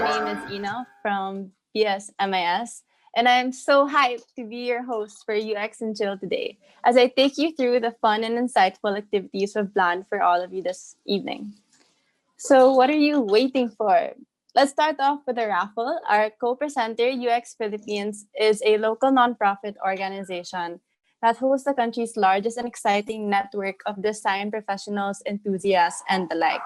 name is Ina from BSMIS, and I'm so hyped to be your host for UX&Chill today as I take you through the fun and insightful activities we've planned for all of you this evening. So, what are you waiting for? Let's start off with a raffle. Our co-presenter, UX Philippines, is a local nonprofit organization that hosts the country's largest and exciting network of design professionals, enthusiasts, and the like.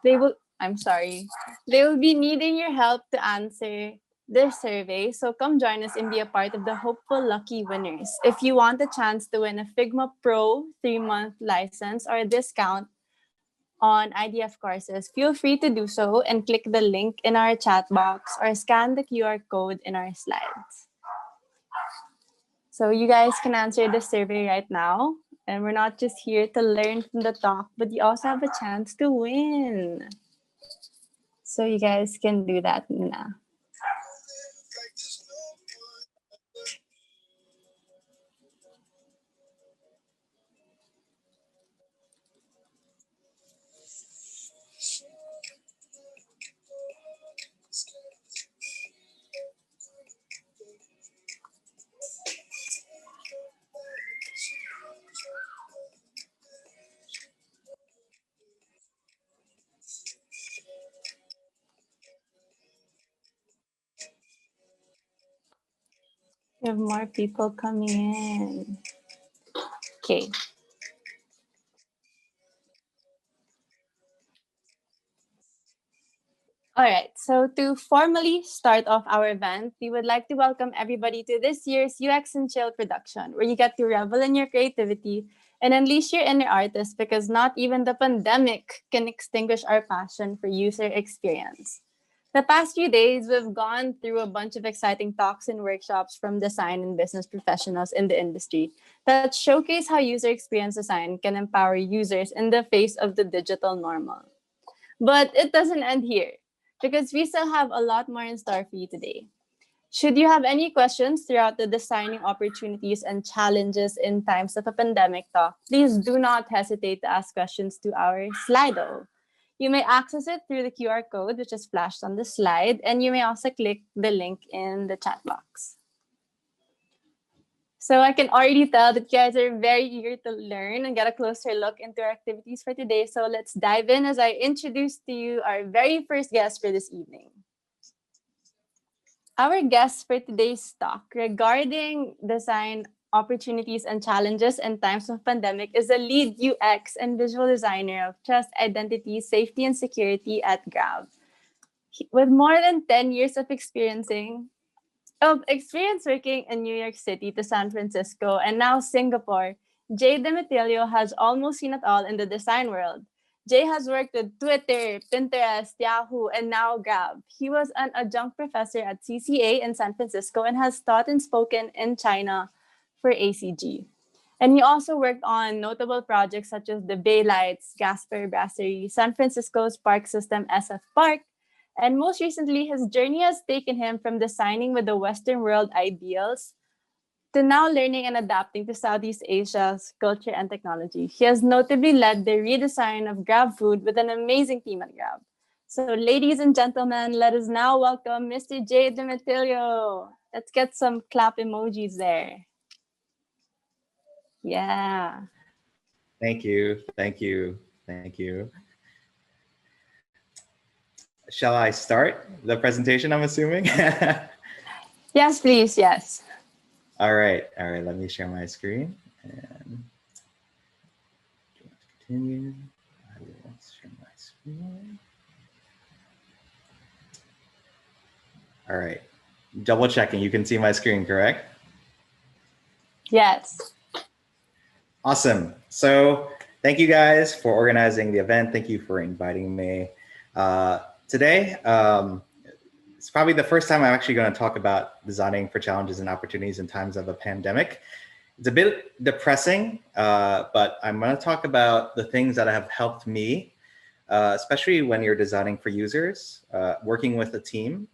They will, I'm sorry, they will be needing your help to answer their survey. So come join us and be a part of the hopeful lucky winners. If you want a chance to win a Figma Pro 3-month license or a discount on IDF courses, feel free to do so and click the link in our chat box or scan the QR code in our slides. So you guys can answer the survey right now. And we're not just here to learn from the talk, but you also have a chance to win. So you guys can do that now. We have more people coming in. Okay. All right, so to formally start off our event, we would like to welcome everybody to this year's UX&Chill production, where you get to revel in your creativity and unleash your inner artist because not even the pandemic can extinguish our passion for user experience. The past few days, we've gone through a bunch of exciting talks and workshops from design and business professionals in the industry that showcase how user experience design can empower users in the face of the digital normal. But it doesn't end here because we still have a lot more in store for you today. Should you have any questions throughout the designing opportunities and challenges in times of a pandemic talk, please do not hesitate to ask questions to our Slido. You may access it through the QR code, which is flashed on the slide, and you may also click the link in the chat box. So I can already tell that you guys are very eager to learn and get a closer look into our activities for today. So let's dive in as I introduce to you our very first guest for this evening. Our guest for today's talk regarding design opportunities and challenges in times of pandemic is a lead UX and visual designer of trust, identity, safety, and security at Grab. With more than 10 years of experience working in New York City to San Francisco and now Singapore, Jay Demetillo has almost seen it all in the design world. Jay has worked with Twitter, Pinterest, Yahoo, and now Grab. He was an adjunct professor at CCA in San Francisco and has taught and spoken in China for ACG. And he also worked on notable projects such as the Bay Lights, Gasper Brasserie, San Francisco's Park System SF Park, and most recently, his journey has taken him from designing with the Western world ideals to now learning and adapting to Southeast Asia's culture and technology. He has notably led the redesign of Grab Food with an amazing team at Grab. So, ladies and gentlemen, let us now welcome Mr. Jay Demetillo. Let's get some clap emojis there. Yeah. Thank you. Thank you. Thank you. Shall I start the presentation, I'm assuming? Yes, please. Yes. All right. Let me share my screen. And continue. I will share my screen. All right. Double checking. You can see my screen, correct? Yes. Awesome. So thank you guys for organizing the event. Thank you for inviting me. Today, it's probably the first time I'm actually going to talk about designing for challenges and opportunities in times of a pandemic. It's a bit depressing, but I'm going to talk about the things that have helped me, especially when you're designing for users, working with a team,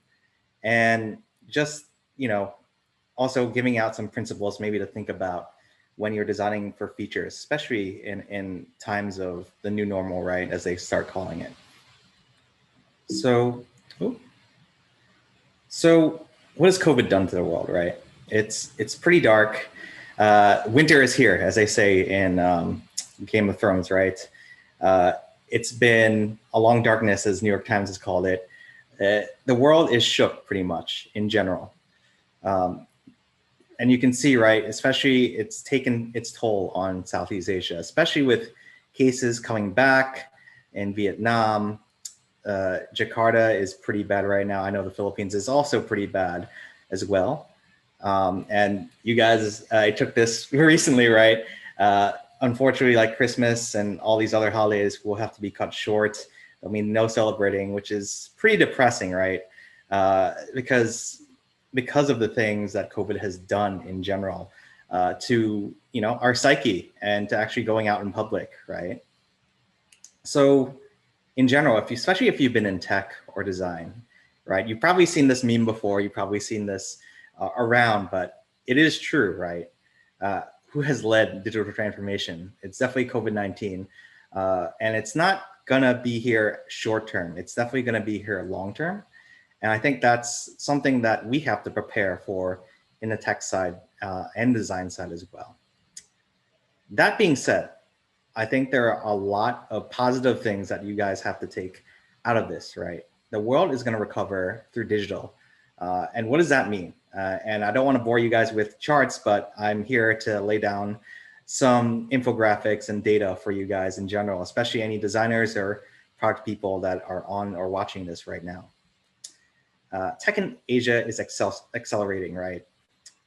and just, also giving out some principles maybe to think about when you're designing for features, especially in times of the new normal, right, as they start calling it. So, So, what has COVID done to the world? Right? It's pretty dark. Winter is here, as they say in Game of Thrones. Right? Uh, it's been a long darkness, as New York Times has called it. The world is shook pretty much in general. Um, and you can see, right, especially it's taken its toll on Southeast Asia, especially with cases coming back in Vietnam. Jakarta is pretty bad right now. I know the Philippines is also pretty bad as well. And you guys, I took this recently, right? Unfortunately, like Christmas and all these other holidays will have to be cut short. I mean, no celebrating, which is pretty depressing, right? Because of the things that COVID has done in general to our psyche and to actually going out in public, right? So in general, especially if you've been in tech or design, right? You've probably seen this meme before. You've probably seen this around, but it is true, right? Who has led digital transformation? It's definitely COVID-19, and it's not gonna be here short term. It's definitely gonna be here long term, and I think that's something that we have to prepare for in the tech side and design side as well. That being said, I think there are a lot of positive things that you guys have to take out of this, right? The world is going to recover through digital. And what does that mean? And I don't want to bore you guys with charts, but I'm here to lay down some infographics and data for you guys in general, especially any designers or product people that are on or watching this right now. Tech in Asia is accelerating, right?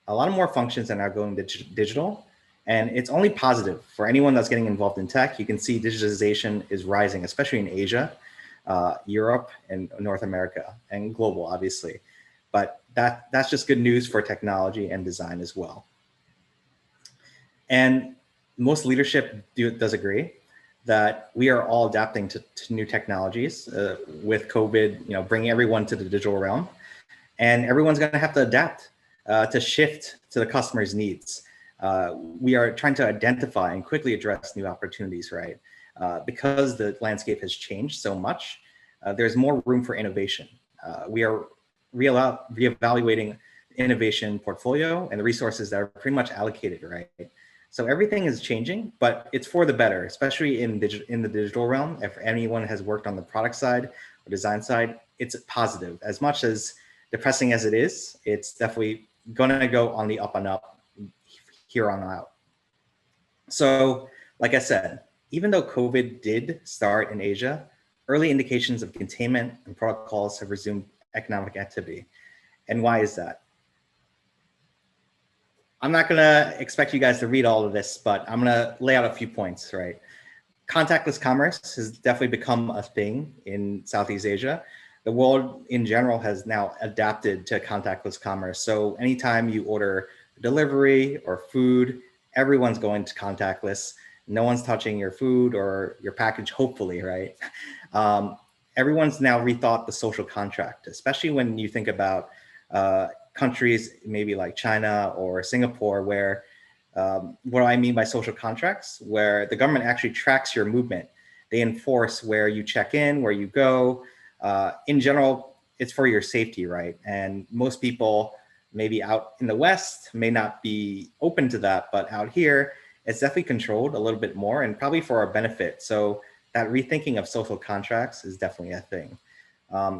A lot of more functions are now going digital, and it's only positive for anyone that's getting involved in tech. You can see digitalization is rising, especially in Asia, Europe, and North America, and global, obviously. But that's just good news for technology and design as well. And most leadership does agree that we are all adapting to new technologies with COVID, bringing everyone to the digital realm, and everyone's going to have to adapt to shift to the customer's needs. We are trying to identify and quickly address new opportunities, right? Because the landscape has changed so much, there's more room for innovation. We are reevaluating innovation portfolio and the resources that are pretty much allocated, right? So everything is changing, but it's for the better, especially in the digital realm. If anyone has worked on the product side or design side, it's positive. As much as depressing as it is, it's definitely gonna go on the up and up here on out. So, like I said, even though COVID did start in Asia, early indications of containment and protocols have resumed economic activity. And why is that? I'm not gonna expect you guys to read all of this, but I'm gonna lay out a few points, right? Contactless commerce has definitely become a thing in Southeast Asia. The world in general has now adapted to contactless commerce. So anytime you order delivery or food, everyone's going to contactless. No one's touching your food or your package, hopefully, right? Everyone's now rethought the social contract, especially when you think about countries maybe like China or Singapore, where what do I mean by social contracts? Where the government actually tracks your movement. They enforce where you check in, where you go. In general, it's for your safety, right? And most people maybe out in the West may not be open to that, but out here, it's definitely controlled a little bit more and probably for our benefit. So that rethinking of social contracts is definitely a thing.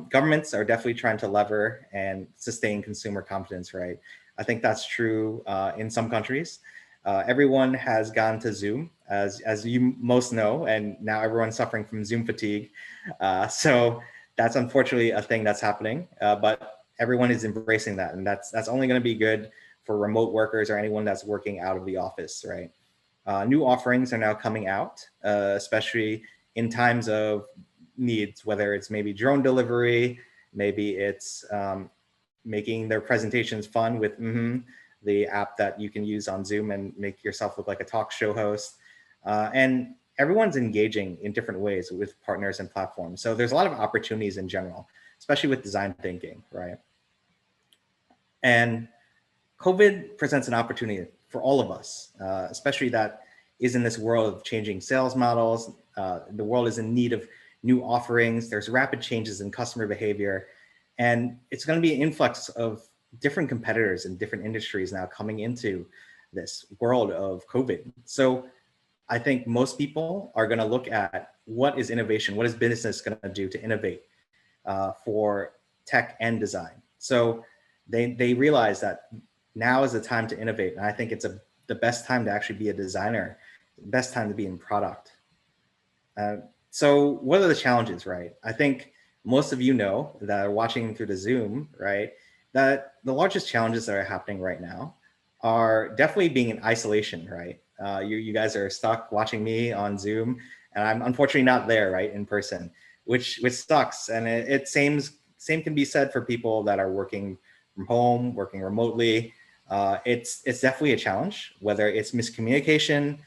Governments are definitely trying to lever and sustain consumer confidence, right? I think that's true in some countries. Everyone has gone to Zoom, as you most know, and now everyone's suffering from Zoom fatigue. So that's unfortunately a thing that's happening, but everyone is embracing that, and that's only going to be good for remote workers or anyone that's working out of the office, right? New offerings are now coming out, especially in times of needs, whether it's maybe drone delivery, maybe it's making their presentations fun with the app that you can use on Zoom and make yourself look like a talk show host. And everyone's engaging in different ways with partners and platforms. So there's a lot of opportunities in general, especially with design thinking, right? And COVID presents an opportunity for all of us, especially that is in this world of changing sales models. The world is in need of new offerings. There's rapid changes in customer behavior. And it's going to be an influx of different competitors in different industries now coming into this world of COVID. So I think most people are going to look at what is innovation, what is business going to do to innovate for tech and design. So they realize that now is the time to innovate. And I think it's the best time to actually be a designer, the best time to be in product. So what are the challenges, right? I think most of you know that are watching through the Zoom, right, that the largest challenges that are happening right now are definitely being in isolation, right? You guys are stuck watching me on Zoom, and I'm unfortunately not there, right, in person, which sucks. And it same can be said for people that are working from home, working remotely. It's definitely a challenge, whether it's miscommunication,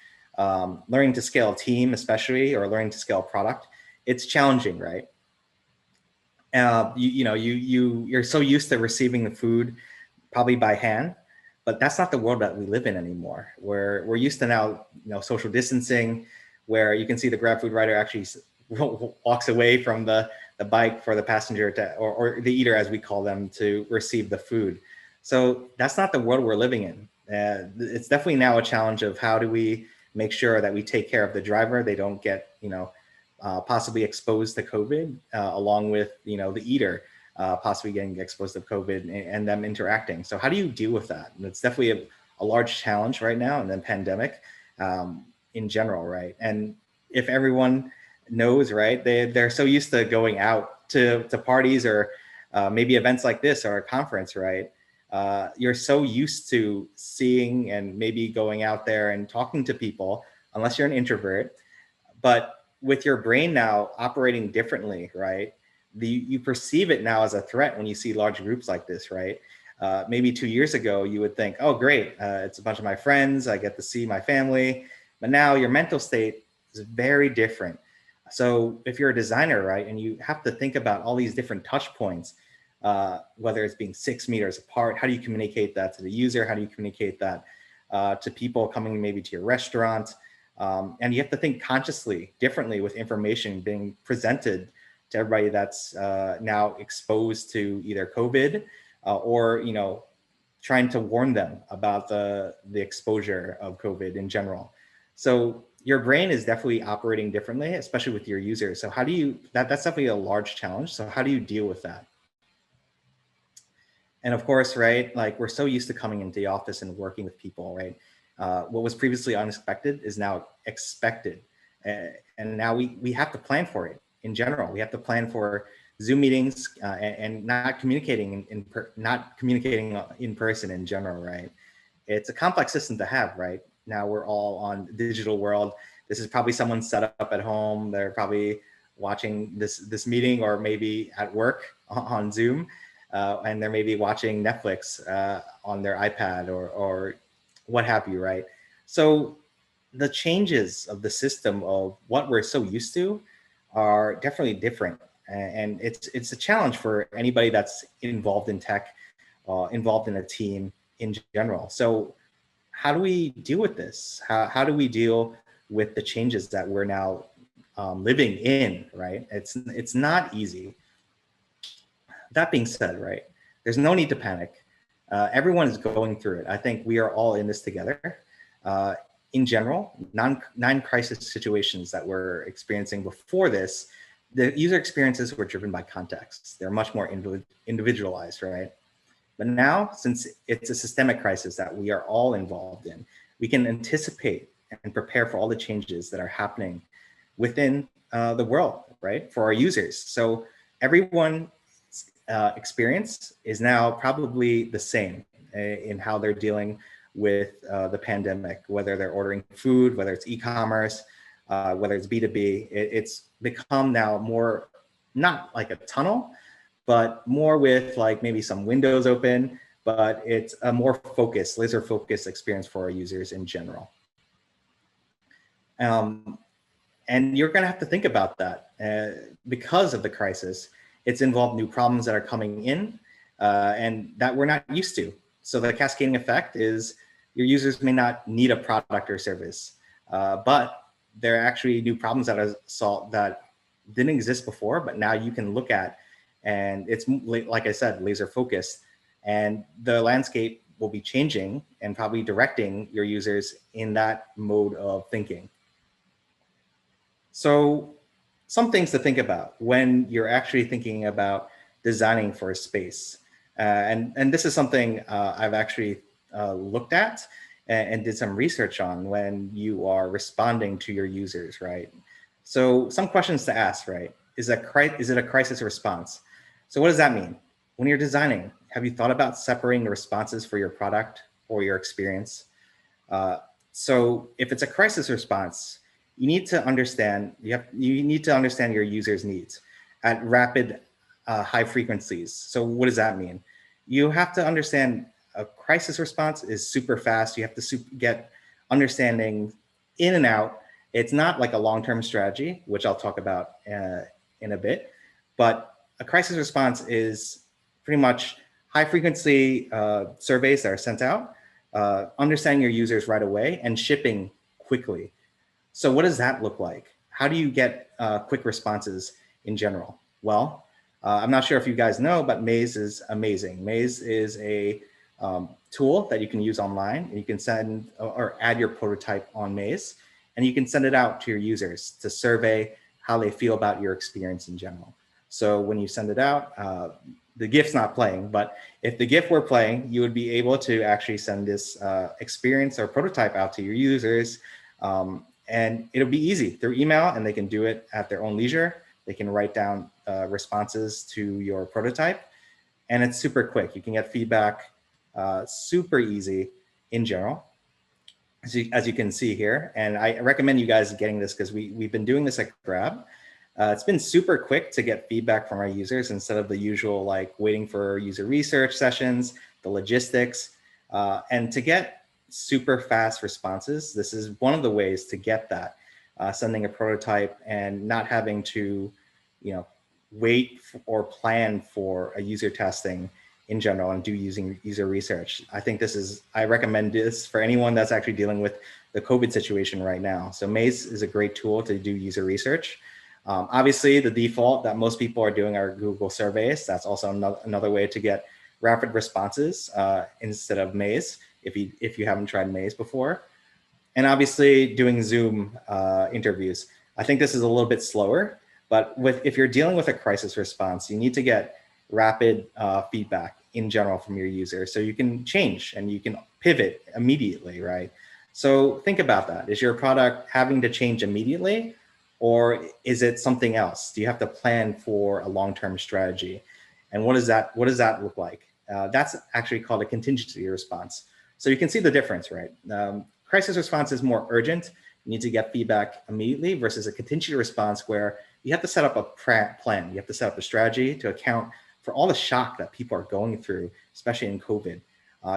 learning to scale a team, especially, or learning to scale a product. It's challenging, right? You're so used to receiving the food probably by hand, but that's not the world that we live in anymore. We're used to now, social distancing, where you can see the Grab food rider actually walks away from the bike for the passenger to, or the eater, as we call them, to receive the food. So that's not the world we're living in. It's definitely now a challenge of how do we make sure that we take care of the driver, they don't get, possibly exposed to COVID, along with, the eater possibly getting exposed to COVID and them interacting. So how do you deal with that? And it's definitely a large challenge right now in the pandemic in general, right? And if everyone knows, right, they're so used to going out to parties or maybe events like this or a conference, right? You're so used to seeing and maybe going out there and talking to people, unless you're an introvert. But with your brain now operating differently, right? You perceive it now as a threat when you see large groups like this, right? Maybe 2 years ago, you would think, oh, great, it's a bunch of my friends, I get to see my family. But now your mental state is very different. So if you're a designer, right, and you have to think about all these different touch points, whether it's being 6 meters apart, how do you communicate that to the user? How do you communicate that to people coming maybe to your restaurant? And you have to think consciously, differently, with information being presented to everybody that's now exposed to either COVID or, trying to warn them about the exposure of COVID in general. So your brain is definitely operating differently, especially with your users. So how do you, that's definitely a large challenge. So how do you deal with that? And of course, right, like we're so used to coming into the office and working with people, right? What was previously unexpected is now expected. And now we have to plan for it in general. We have to plan for Zoom meetings and not communicating not communicating in person in general, right? It's a complex system to have, right? Now we're all on digital world. This is probably someone set up at home. They're probably watching this meeting, or maybe at work on Zoom, and they're maybe watching Netflix on their iPad or what have you, right? So the changes of the system of what we're so used to are definitely different. And it's a challenge for anybody that's involved in tech, involved in a team in general. So how do we deal with this? How do we deal with the changes that we're now living in, right? It's not easy. That being said, right, there's no need to panic. Everyone is going through it. I think we are all in this together. In general, non-crisis situations that we're experiencing before this, the user experiences were driven by context. They're much more individualized, right? But now, since it's a systemic crisis that we are all involved in, we can anticipate and prepare for all the changes that are happening within the world, right, for our users. So everyone experience is now probably the same in how they're dealing with the pandemic, whether they're ordering food, whether it's e-commerce, whether it's B2B. It's become now more, not like a tunnel, but more with like maybe some windows open, but it's a more focused, laser focused experience for our users in general. And you're gonna have to think about that because of the crisis. It's involved new problems that are coming in and that we're not used to. So the cascading effect is your users may not need a product or service, but there are actually new problems that are solved that didn't exist before, but now you can look at and it's, like I said, laser focused, and the landscape will be changing and probably directing your users in that mode of thinking. So some things to think about when you're actually thinking about designing for a space. And this is something I've actually looked at and did some research on when you are responding to your users, right? So some questions to ask, right? Is it a crisis response? So what does that mean? When you're designing, have you thought about separating the responses for your product or your experience? Uh, so if it's a crisis response, you need to understand your users' needs at rapid, high frequencies. So what does that mean? You have to understand a crisis response is super fast. You have to get understanding in and out. It's not like a long-term strategy, which I'll talk about in a bit, but a crisis response is pretty much high frequency surveys that are sent out, understanding your users right away, and shipping quickly. So what does that look like? How do you get quick responses in general? Well, I'm not sure if you guys know, but Maze is amazing. Maze is a tool that you can use online. You can send or add your prototype on Maze, and you can send it out to your users to survey how they feel about your experience in general. So when you send it out, the GIF's not playing, but if the GIF were playing, you would be able to actually send this experience or prototype out to your users. And it'll be easy through email, and they can do it at their own leisure. They can write down responses to your prototype, and it's super quick. You can get feedback super easy in general, as you can see here. And I recommend you guys getting this because we've been doing this at Grab. It's been super quick to get feedback from our users instead of the usual like waiting for user research sessions, the logistics, and to get super fast responses. This is one of the ways to get that, sending a prototype and not having to, wait or plan for a user testing in general and do using user research. I recommend this for anyone that's actually dealing with the COVID situation right now. So Maze is a great tool to do user research. Obviously, the default that most people are doing are Google surveys. That's also another way to get rapid responses instead of Maze, if you haven't tried Maze before. And obviously doing Zoom interviews. I think this is a little bit slower, but if you're dealing with a crisis response, you need to get rapid feedback in general from your user so you can change and you can pivot immediately, right? So think about that. Is your product having to change immediately, or is it something else? Do you have to plan for a long-term strategy? And what does that look like? That's actually called a contingency response. So you can see the difference, right? Crisis response is more urgent. You need to get feedback immediately versus a contingency response where you have to set up a plan. You have to set up a strategy to account for all the shock that people are going through, especially in COVID.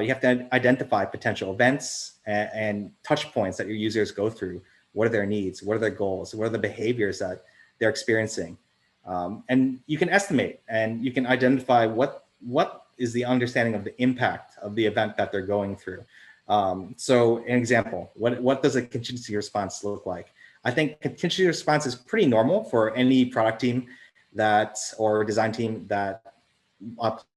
You have to identify potential events and touch points that your users go through. What are their needs? What are their goals? What are the behaviors that they're experiencing? And you can estimate and you can identify what is the understanding of the impact of the event that they're going through. So an example, what does a contingency response look like? I think contingency response is pretty normal for any product team or design team that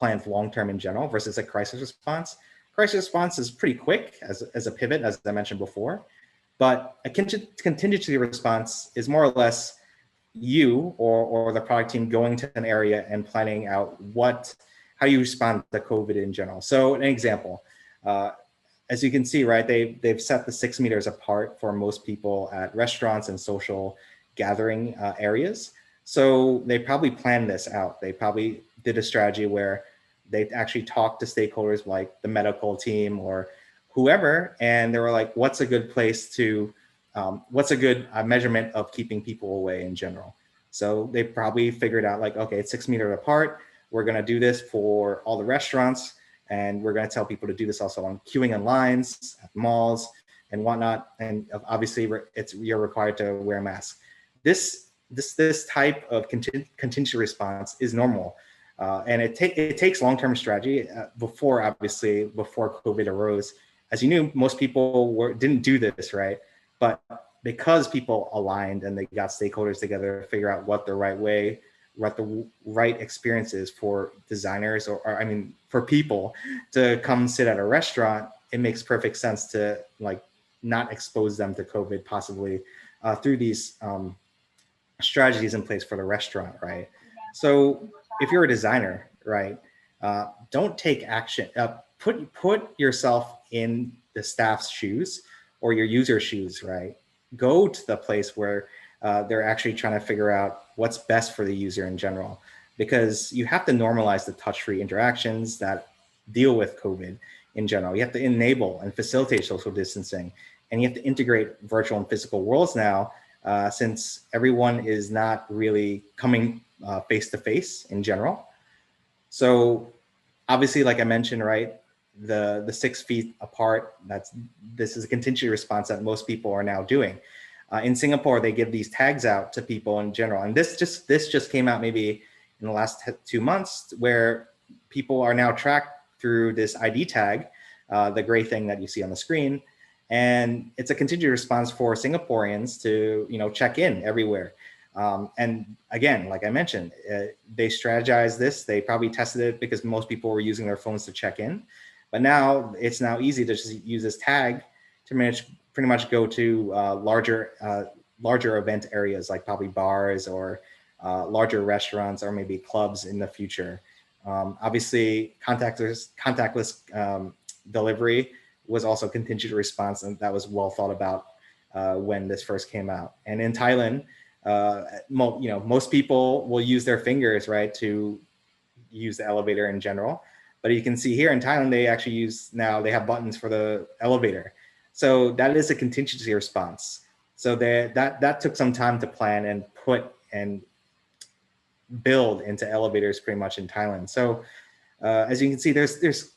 plans long-term in general versus a crisis response. Crisis response is pretty quick as a pivot, as I mentioned before, but a contingency response is more or less you or the product team going to an area and planning out how you respond to COVID in general. So an example, as you can see, right, they've set the 6 meters apart for most people at restaurants and social gathering areas. So they probably planned this out. They probably did a strategy where they actually talked to stakeholders like the medical team or whoever, and they were like, what's a good measurement of keeping people away in general? So they probably figured out like, okay, it's 6 meters apart. We're gonna do this for all the restaurants, and we're gonna tell people to do this also on queuing in lines at malls and whatnot. And obviously you're required to wear a mask. This type of contingency response is normal. And it takes long-term strategy before COVID arose. As you knew, most people didn't do this, right? But because people aligned and they got stakeholders together to figure out what the right way what the right experience is for designers, or I mean, for people to come sit at a restaurant, it makes perfect sense to like not expose them to COVID possibly through these strategies in place for the restaurant, right? So if you're a designer, right, don't take action. Put yourself in the staff's shoes or your user shoes, right? Go to the place where they're actually trying to figure out what's best for the user in general, because you have to normalize the touch-free interactions that deal with COVID in general. You have to enable and facilitate social distancing, and you have to integrate virtual and physical worlds now, since everyone is not really coming face to face in general. So obviously, like I mentioned, right, the 6 feet apart, this is a contingency response that most people are now doing. In Singapore, they give these tags out to people in general, and this just came out maybe in the last 2 months, where people are now tracked through this ID tag, the gray thing that you see on the screen. And it's a contingency response for Singaporeans to, check in everywhere. And again, like I mentioned, they strategized this. They probably tested it because most people were using their phones to check in. But now it's now easy to just use this tag to pretty much go to larger event areas, like probably bars or larger restaurants or maybe clubs in the future. Obviously, contactless delivery was also contingent response, and that was well thought about when this first came out. And in Thailand, most people will use their fingers, right, to use the elevator in general. But you can see here in Thailand, they actually they have buttons for the elevator. So that is a contingency response. So that took some time to plan and put and build into elevators pretty much in Thailand. So as you can see, there's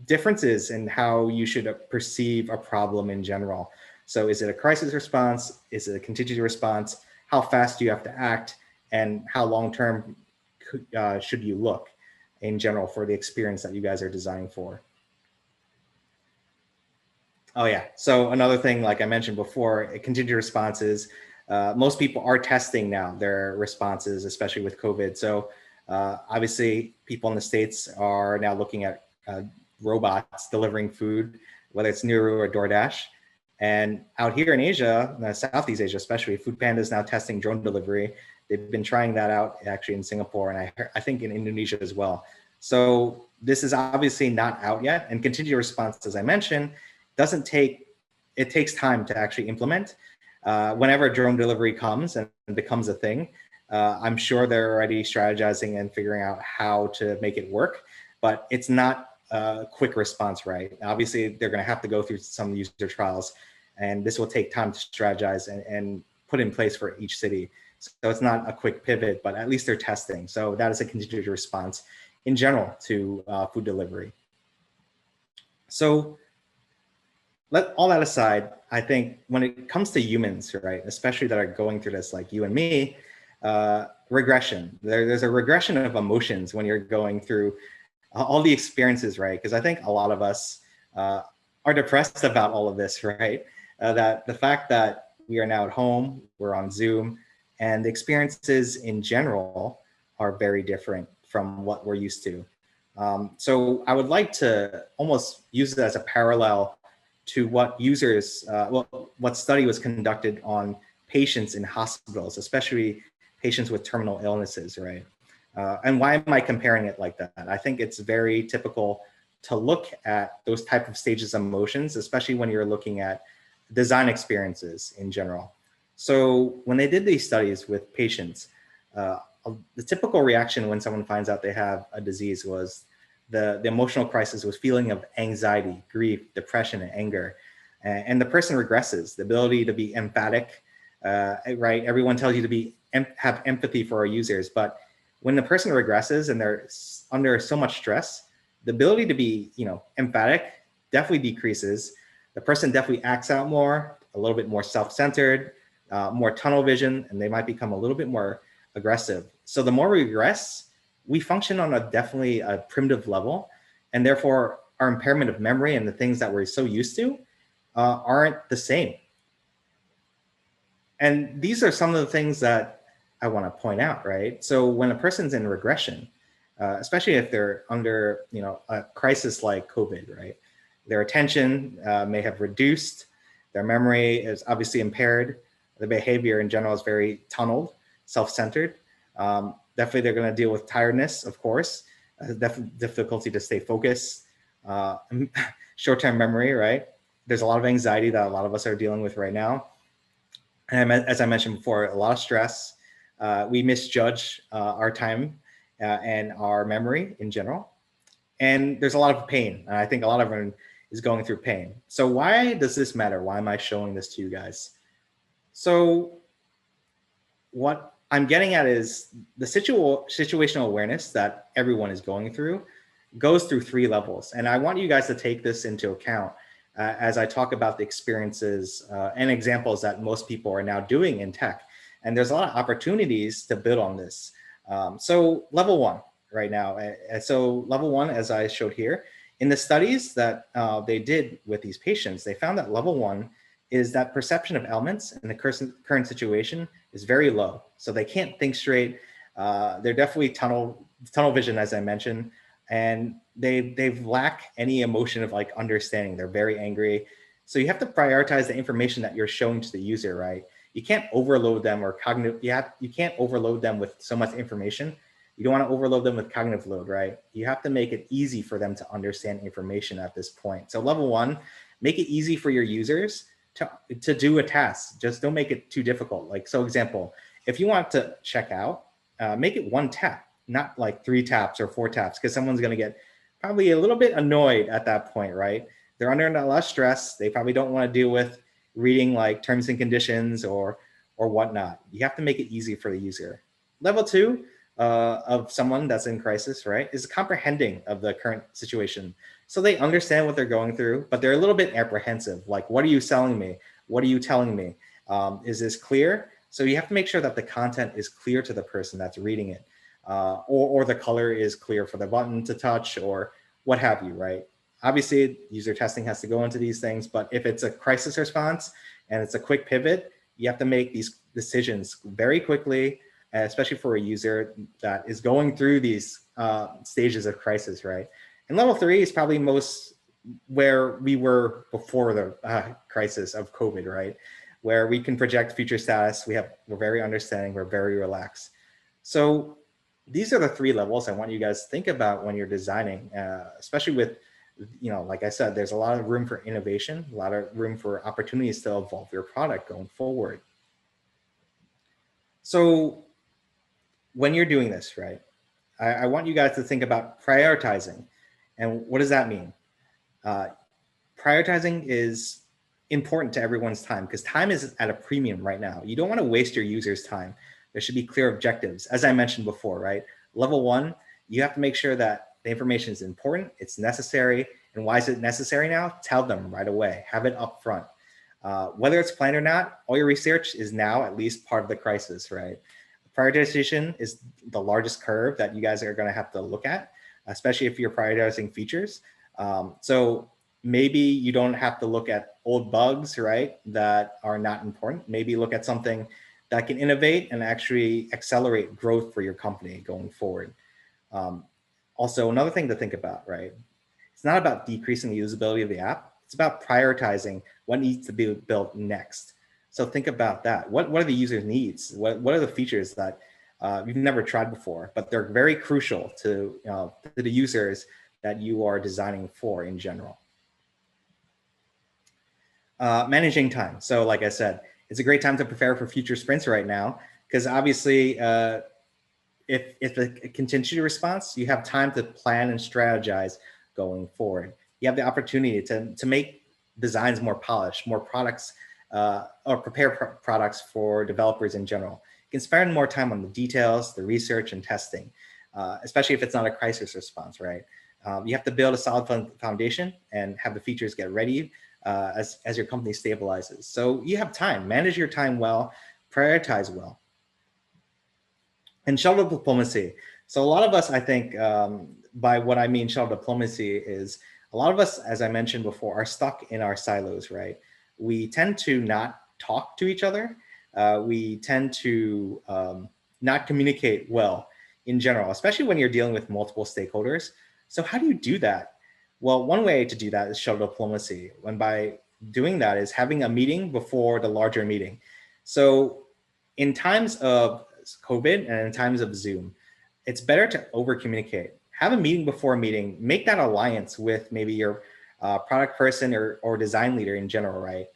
differences in how you should perceive a problem in general. So is it a crisis response? Is it a contingency response? How fast do you have to act? And how long-term should you look in general for the experience that you guys are designing for? Oh yeah, so another thing, like I mentioned before, contingency responses, most people are testing now their responses, especially with COVID. So obviously people in the States are now looking at robots delivering food, whether it's Nuru or DoorDash. And out here in Asia, Southeast Asia especially, Food Panda is now testing drone delivery. They've been trying that out actually in Singapore, and I think in Indonesia as well. So this is obviously not out yet. And contingency response, as I mentioned, it takes time to actually implement. Whenever drone delivery comes and becomes a thing, I'm sure they're already strategizing and figuring out how to make it work, but it's not a quick response, right? Obviously, they're going to have to go through some user trials, and this will take time to strategize and put in place for each city. So it's not a quick pivot, but at least they're testing. So that is a contingency response in general to food delivery. So let all that aside, I think when it comes to humans, right, especially that are going through this, like you and me, regression. There's a regression of emotions when you're going through all the experiences, right? Because I think a lot of us are depressed about all of this, right? That the fact that we are now at home, we're on Zoom, and the experiences in general are very different from what we're used to. So I would like to almost use it as a parallel to what what study was conducted on patients in hospitals, especially patients with terminal illnesses, right? And why am I comparing it like that? I think it's very typical to look at those type of stages of emotions, especially when you're looking at design experiences in general. So when they did these studies with patients, the typical reaction when someone finds out they have a disease was the emotional crisis was feeling of anxiety, grief, depression, and anger. And the person regresses. The ability to be emphatic, right? Everyone tells you to have empathy for our users, but when the person regresses and they're under so much stress, the ability to be, emphatic definitely decreases. The person definitely acts out more, a little bit more self-centered, more tunnel vision, and they might become a little bit more aggressive. So the more we regress, we function on definitely a primitive level, and therefore our impairment of memory and the things that we're so used to aren't the same. And these are some of the things that I want to point out, right? So when a person's in regression, especially if they're under, a crisis like COVID, right? Their attention may have reduced, their memory is obviously impaired, the behavior in general is very tunneled, self-centered. Definitely, they're going to deal with tiredness, of course, difficulty to stay focused, uh, short-term memory, right? There's a lot of anxiety that a lot of us are dealing with right now. And as I mentioned before, a lot of stress. We misjudge our time and our memory in general. And there's a lot of pain. And I think a lot of everyone is going through pain. So why does this matter? Why am I showing this to you guys? So what I'm getting at is the situational awareness that everyone is going through goes through 3 levels. And I want you guys to take this into account as I talk about the experiences and examples that most people are now doing in tech. And there's a lot of opportunities to build on this. So level 1 right now. So level 1, as I showed here, in the studies that they did with these patients, they found that level 1 is that perception of elements in the current situation is very low. So they can't think straight. They're definitely tunnel vision, as I mentioned, and they've lack any emotion of like understanding. They're very angry. So you have to prioritize the information that you're showing to the user, right? You can't overload them or cognitive. You can't overload them with so much information. You don't want to overload them with cognitive load, right? You have to make it easy for them to understand information at this point. So level 1, make it easy for your users to do a task. Just don't make it too difficult. Like, so example, if you want to check out, make it 1 tap, not like 3 taps or 4 taps, because someone's going to get probably a little bit annoyed at that point, right? They're under a lot of stress. They probably don't want to deal with reading like terms and conditions or whatnot. You have to make it easy for the user. Level 2 of someone that's in crisis, right, is comprehending of the current situation. So they understand what they're going through, but they're a little bit apprehensive. Like, what are you selling me? What are you telling me? Is this clear? So you have to make sure that the content is clear to the person that's reading it, or the color is clear for the button to touch or what have you, right? Obviously, user testing has to go into these things, but if it's a crisis response and it's a quick pivot, you have to make these decisions very quickly, especially for a user that is going through these stages of crisis, right? And level 3 is probably most where we were before the crisis of COVID, right? Where we can project future status. We're very understanding. We're very relaxed. So these are the 3 levels I want you guys to think about when you're designing, especially with, like I said, there's a lot of room for innovation, a lot of room for opportunities to evolve your product going forward. So when you're doing this, right, I want you guys to think about prioritizing. And what does that mean? Prioritizing is important to everyone's time because time is at a premium right now. You don't want to waste your users' time. There should be clear objectives. As I mentioned before, right? Level 1, you have to make sure that the information is important, it's necessary. And why is it necessary now? Tell them right away. Have it up front. Whether it's planned or not, all your research is now at least part of the crisis, right? Prioritization is the largest curve that you guys are going to have to look at, especially if you're prioritizing features. So maybe you don't have to look at old bugs, right, that are not important. Maybe look at something that can innovate and actually accelerate growth for your company going forward. Also, another thing to think about, right, it's not about decreasing the usability of the app. It's about prioritizing what needs to be built next. So think about that. What are the user's needs? What are the features that you've never tried before, but they're very crucial to the users that you are designing for in general. Managing time. So like I said, it's a great time to prepare for future sprints right now, because obviously if a contingency response, you have time to plan and strategize going forward. You have the opportunity to make designs more polished, more products, or prepare products for developers in general. You can spend more time on the details, the research and testing, especially if it's not a crisis response, right? You have to build a solid foundation and have the features get ready as your company stabilizes. So you have time, manage your time well, prioritize well. And shuttle diplomacy. So a lot of us, I think, by what I mean shuttle diplomacy is a lot of us, as I mentioned before, are stuck in our silos, right? We tend to not talk to each other. We tend to not communicate well in general, especially when you're dealing with multiple stakeholders. So how do you do that? Well, one way to do that is shuttle diplomacy. When by doing that is having a meeting before the larger meeting. So in times of COVID and in times of Zoom, it's better to over communicate. Have a meeting before a meeting, make that alliance with maybe your product person or design leader in general, right?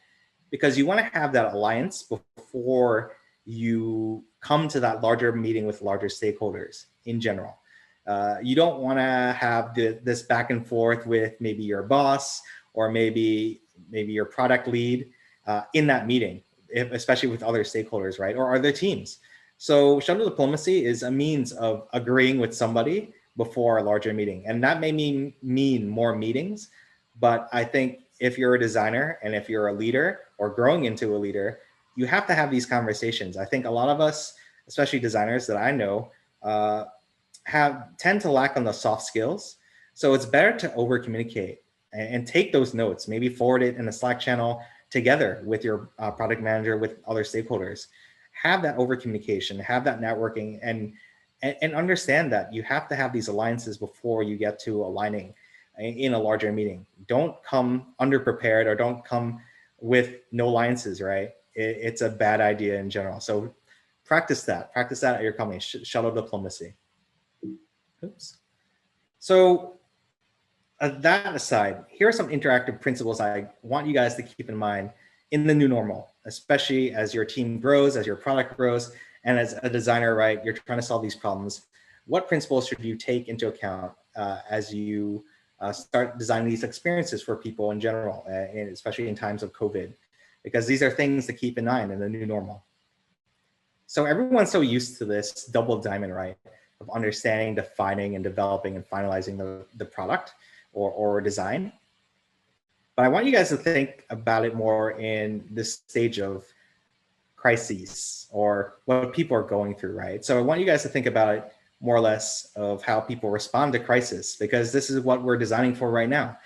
Because you want to have that alliance before you come to that larger meeting with larger stakeholders in general. You don't want to have this back and forth with maybe your boss or maybe your product lead in that meeting, especially with other stakeholders, right? Or other teams. So shuttle diplomacy is a means of agreeing with somebody before a larger meeting. And that may mean more meetings, but I think if you're a designer and if you're a leader or growing into a leader, you have to have these conversations. I think a lot of us, especially designers that I know, tend to lack on the soft skills. So it's better to over communicate and take those notes, maybe forward it in a Slack channel together with your product manager, with other stakeholders. Have that over communication, have that networking, and understand that you have to have these alliances before you get to aligning in a larger meeting. Don't come underprepared or don't come with no alliances, right? It's a bad idea in general. So practice that at your company, shuttle diplomacy. Oops. So that aside, here are some interactive principles I want you guys to keep in mind in the new normal, especially as your team grows, as your product grows, and as a designer, right, you're trying to solve these problems. What principles should you take into account as you start designing these experiences for people in general, and especially in times of COVID? Because these are things to keep in mind in the new normal. So everyone's so used to this double diamond, right, of understanding, defining, and developing and finalizing the product or design. But I want you guys to think about it more in this stage of crises or what people are going through, right? So I want you guys to think about it more or less of how people respond to crisis, because this is what we're designing for right now.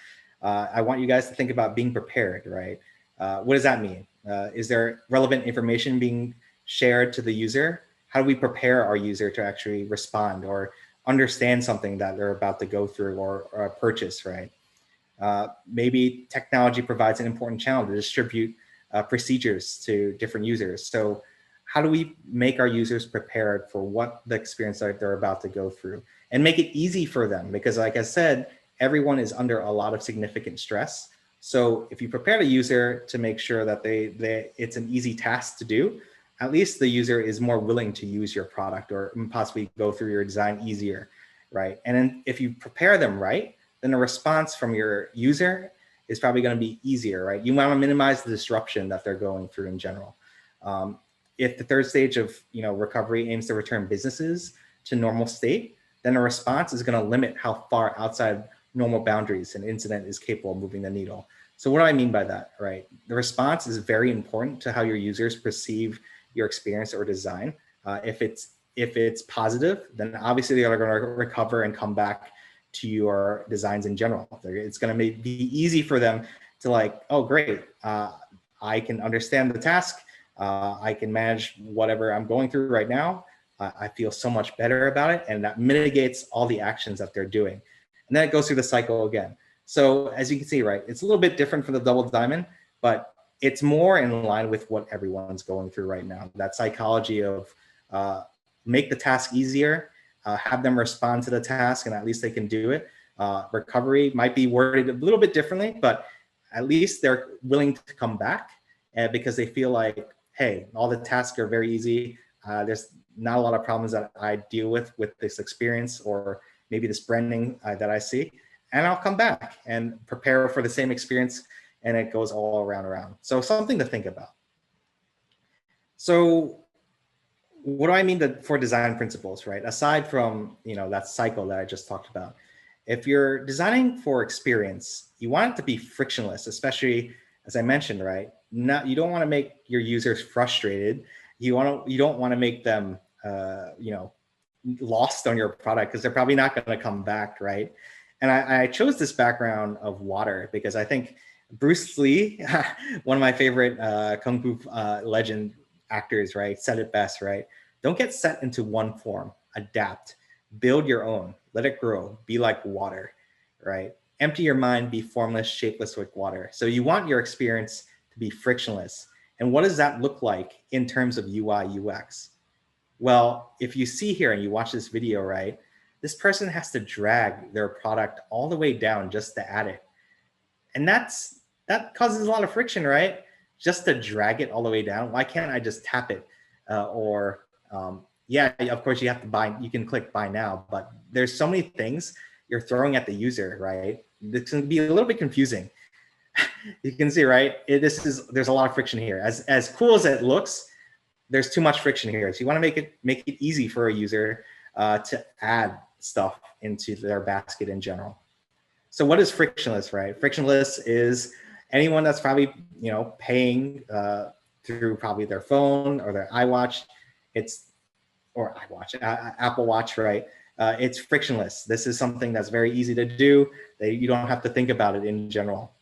I want you guys to think about being prepared, right? What does that mean? Is there relevant information being shared to the user? How do we prepare our user to actually respond or understand something that they're about to go through or purchase, right? Maybe technology provides an important channel to distribute procedures to different users. So how do we make our users prepared for what the experience that they're about to go through and make it easy for them? Because like I said, everyone is under a lot of significant stress. So if you prepare the user to make sure that it's an easy task to do, at least the user is more willing to use your product or possibly go through your design easier, right? And then if you prepare them right, then the response from your user is probably going to be easier, right? You want to minimize the disruption that they're going through in general. If the third stage of recovery aims to return businesses to normal state, then the response is going to limit how far outside normal boundaries an incident is capable of moving the needle. So what do I mean by that, right? The response is very important to how your users perceive your experience or design. If it's positive, then obviously they are going to recover and come back to your designs in general. It's going to be easy for them to like, oh, great, I can understand the task. I can manage whatever I'm going through right now. I feel so much better about it. And that mitigates all the actions that they're doing. And then it goes through the cycle again. So as you can see, right, it's a little bit different from the double diamond, but it's more in line with what everyone's going through right now. That psychology of make the task easier, have them respond to the task, and at least they can do it. Recovery might be worded a little bit differently, but at least they're willing to come back because they feel like, hey, all the tasks are very easy. There's not a lot of problems that I deal with this experience or maybe this branding that I see. And I'll come back and prepare for the same experience, and it goes all around. So something to think about. So what do I mean for design principles, right? Aside from that cycle that I just talked about, if you're designing for experience, you want it to be frictionless, especially as I mentioned, right? You don't want to make your users frustrated. You don't want to make them lost on your product because they're probably not going to come back, right? And I chose this background of water because I think Bruce Lee, one of my favorite Kung Fu legend actors, right, said it best, right? Don't get set into one form. Adapt, build your own, let it grow, be like water, right? Empty your mind, be formless, shapeless like water. So you want your experience to be frictionless. And what does that look like in terms of UI, UX? Well, if you see here and you watch this video, right, this person has to drag their product all the way down just to add it. And that causes a lot of friction, right? Just to drag it all the way down. Why can't I just tap it? Yeah, of course you have to buy, you can click buy now, but there's so many things you're throwing at the user, right? This can be a little bit confusing. You can see, right? There's a lot of friction here. As cool as it looks, there's too much friction here. So you want to make it easy for a user to add stuff into their basket in general. So what is frictionless, right? Frictionless is anyone that's probably paying through probably their phone or their iWatch. Apple Watch, right? It's frictionless. This is something that's very easy to do. You don't have to think about it in general.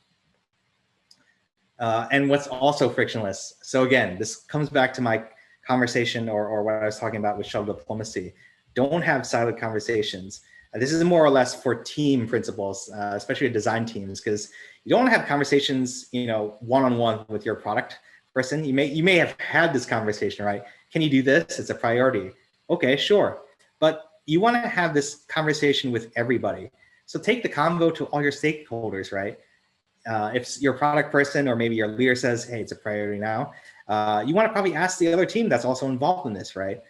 And what's also frictionless. So again, this comes back to my conversation or what I was talking about with shuttle diplomacy. Don't have siloed conversations. This is more or less for team principles, especially design teams, because you don't want to have conversations, one-on-one with your product person. You may have had this conversation, right? Can you do this? It's a priority. Okay, sure. But you want to have this conversation with everybody. So take the convo to all your stakeholders, right? If your product person or maybe your leader says, hey, it's a priority now, you want to probably ask the other team that's also involved in this, right?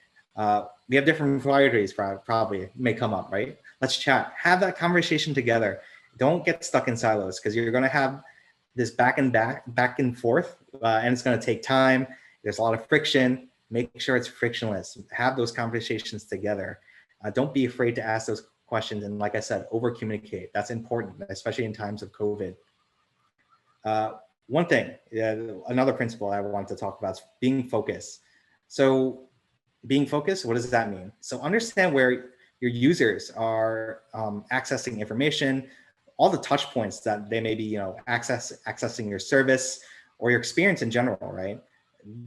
We have different priorities probably may come up, right? Let's chat, have that conversation together. Don't get stuck in silos because you're going to have this back and forth, and it's going to take time. There's a lot of friction. Make sure it's frictionless. Have those conversations together. Don't be afraid to ask those questions. And like I said, over communicate. That's important, especially in times of COVID. One thing, another principle I want to talk about is being focused. So being focused, what does that mean? So understand where your users are accessing information, all the touch points that they may be, accessing your service or your experience in general, right?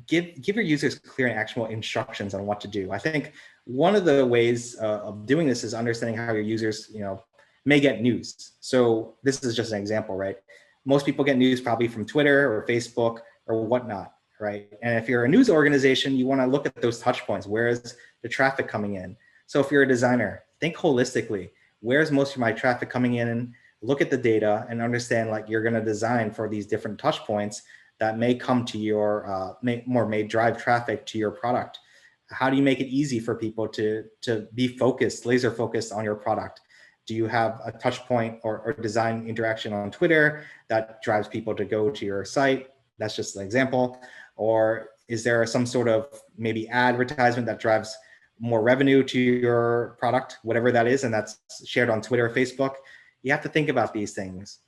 Give your users clear and actionable instructions on what to do. I think one of the ways of doing this is understanding how your users, may get news. So this is just an example, right? Most people get news probably from Twitter or Facebook or whatnot, right? And if you're a news organization, you want to look at those touch points. Where is the traffic coming in? So if you're a designer, think holistically. Where's most of my traffic coming in? Look at the data and understand like you're going to design for these different touch points that may come to your, may drive traffic to your product. How do you make it easy for people to be focused, laser focused on your product? Do you have a touch point or design interaction on Twitter that drives people to go to your site? That's just an example. Or is there some sort of maybe advertisement that drives more revenue to your product, whatever that is, and that's shared on Twitter or Facebook? You have to think about these things.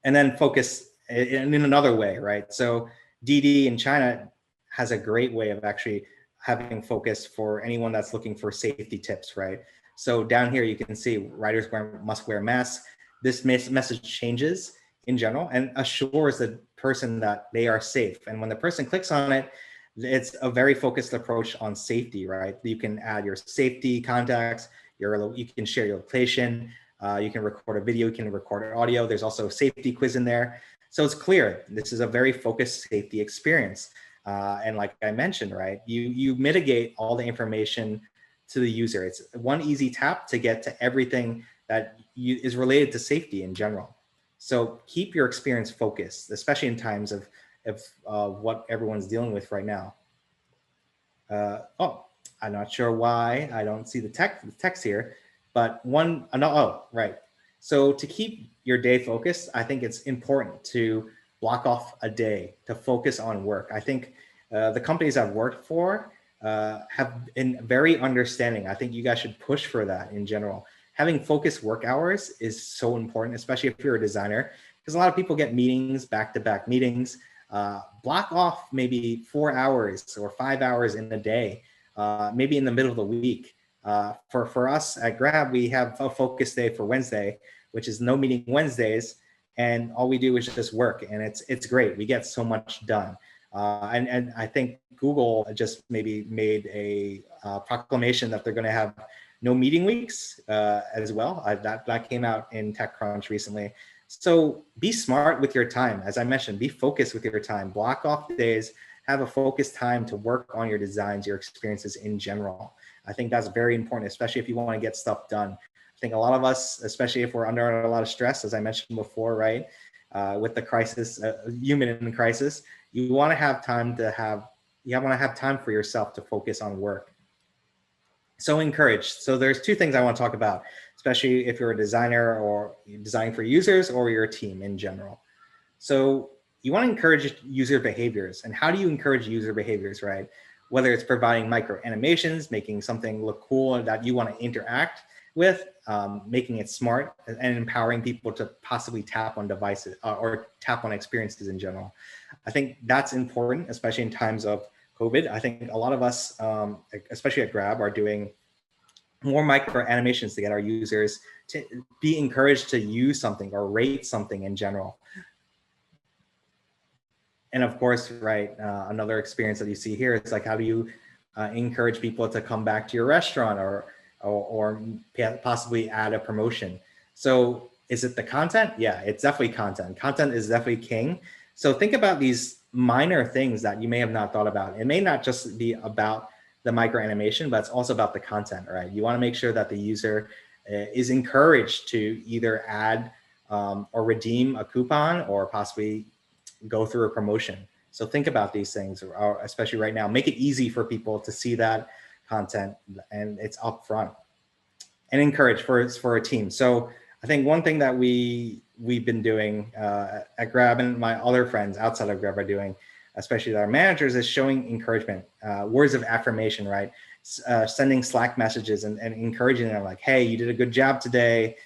And then focus in another way, right? So DD in China has a great way of actually having focus for anyone that's looking for safety tips, right? So down here, you can see riders must wear masks. This message changes in general and assures the person that they are safe. And when the person clicks on it, it's a very focused approach on safety, right? You can add your safety contacts, you can share your location, you can record a video, you can record audio. There's also a safety quiz in there. So it's clear, this is a very focused safety experience. And like I mentioned, right, you mitigate all the information to the user. It's one easy tap to get to everything that is related to safety in general. So keep your experience focused, especially in times of what everyone's dealing with right now. I'm not sure why I don't see the text here, but right. So to keep your day focused, I think it's important to block off a day to focus on work. I think the companies I've worked for have been very understanding. I think you guys should push for that in general. Having focused work hours is so important, especially if you're a designer, because a lot of people get meetings, back-to-back meetings. Block off maybe 4 hours or 5 hours in a day, maybe in the middle of the week. For us at Grab, we have a focus day for Wednesday, which is no meeting Wednesdays, and all we do is just work, and it's great. We get so much done. And I think Google just maybe made a proclamation that they're going to have no meeting weeks as well. That came out in TechCrunch recently. So be smart with your time. As I mentioned, be focused with your time. Block off days, have a focused time to work on your designs, your experiences in general. I think that's very important, especially if you want to get stuff done. I think a lot of us, especially if we're under a lot of stress, as I mentioned before, right? With the crisis, human in crisis, you want to have time to have, you want to have time for yourself to focus on work. So encourage. So there's two things I want to talk about, especially if you're a designer or designing for users or your team in general. So you want to encourage user behaviors. And how do you encourage user behaviors, right? Whether it's providing micro animations, making something look cool that you want to interact with, making it smart, and empowering people to possibly tap on devices or tap on experiences in general. I think that's important, especially in times of COVID. I think a lot of us, especially at Grab, are doing more micro animations to get our users to be encouraged to use something or rate something in general. And of course, right, another experience that you see here is like, how do you encourage people to come back to your restaurant or possibly add a promotion? So is it the content? Yeah, it's definitely content. Content is definitely king. So think about these minor things that you may have not thought about. It may not just be about the micro animation, but it's also about the content, right? You want to make sure that the user is encouraged to either add or redeem a coupon or possibly go through a promotion. So think about these things, especially right now. Make it easy for people to see that content, and it's upfront. And encourage for a team. So I think one thing that we've been doing at Grab, and my other friends outside of Grab are doing, especially our managers, is showing encouragement, words of affirmation, right? Sending Slack messages and encouraging them, like, hey, you did a good job today.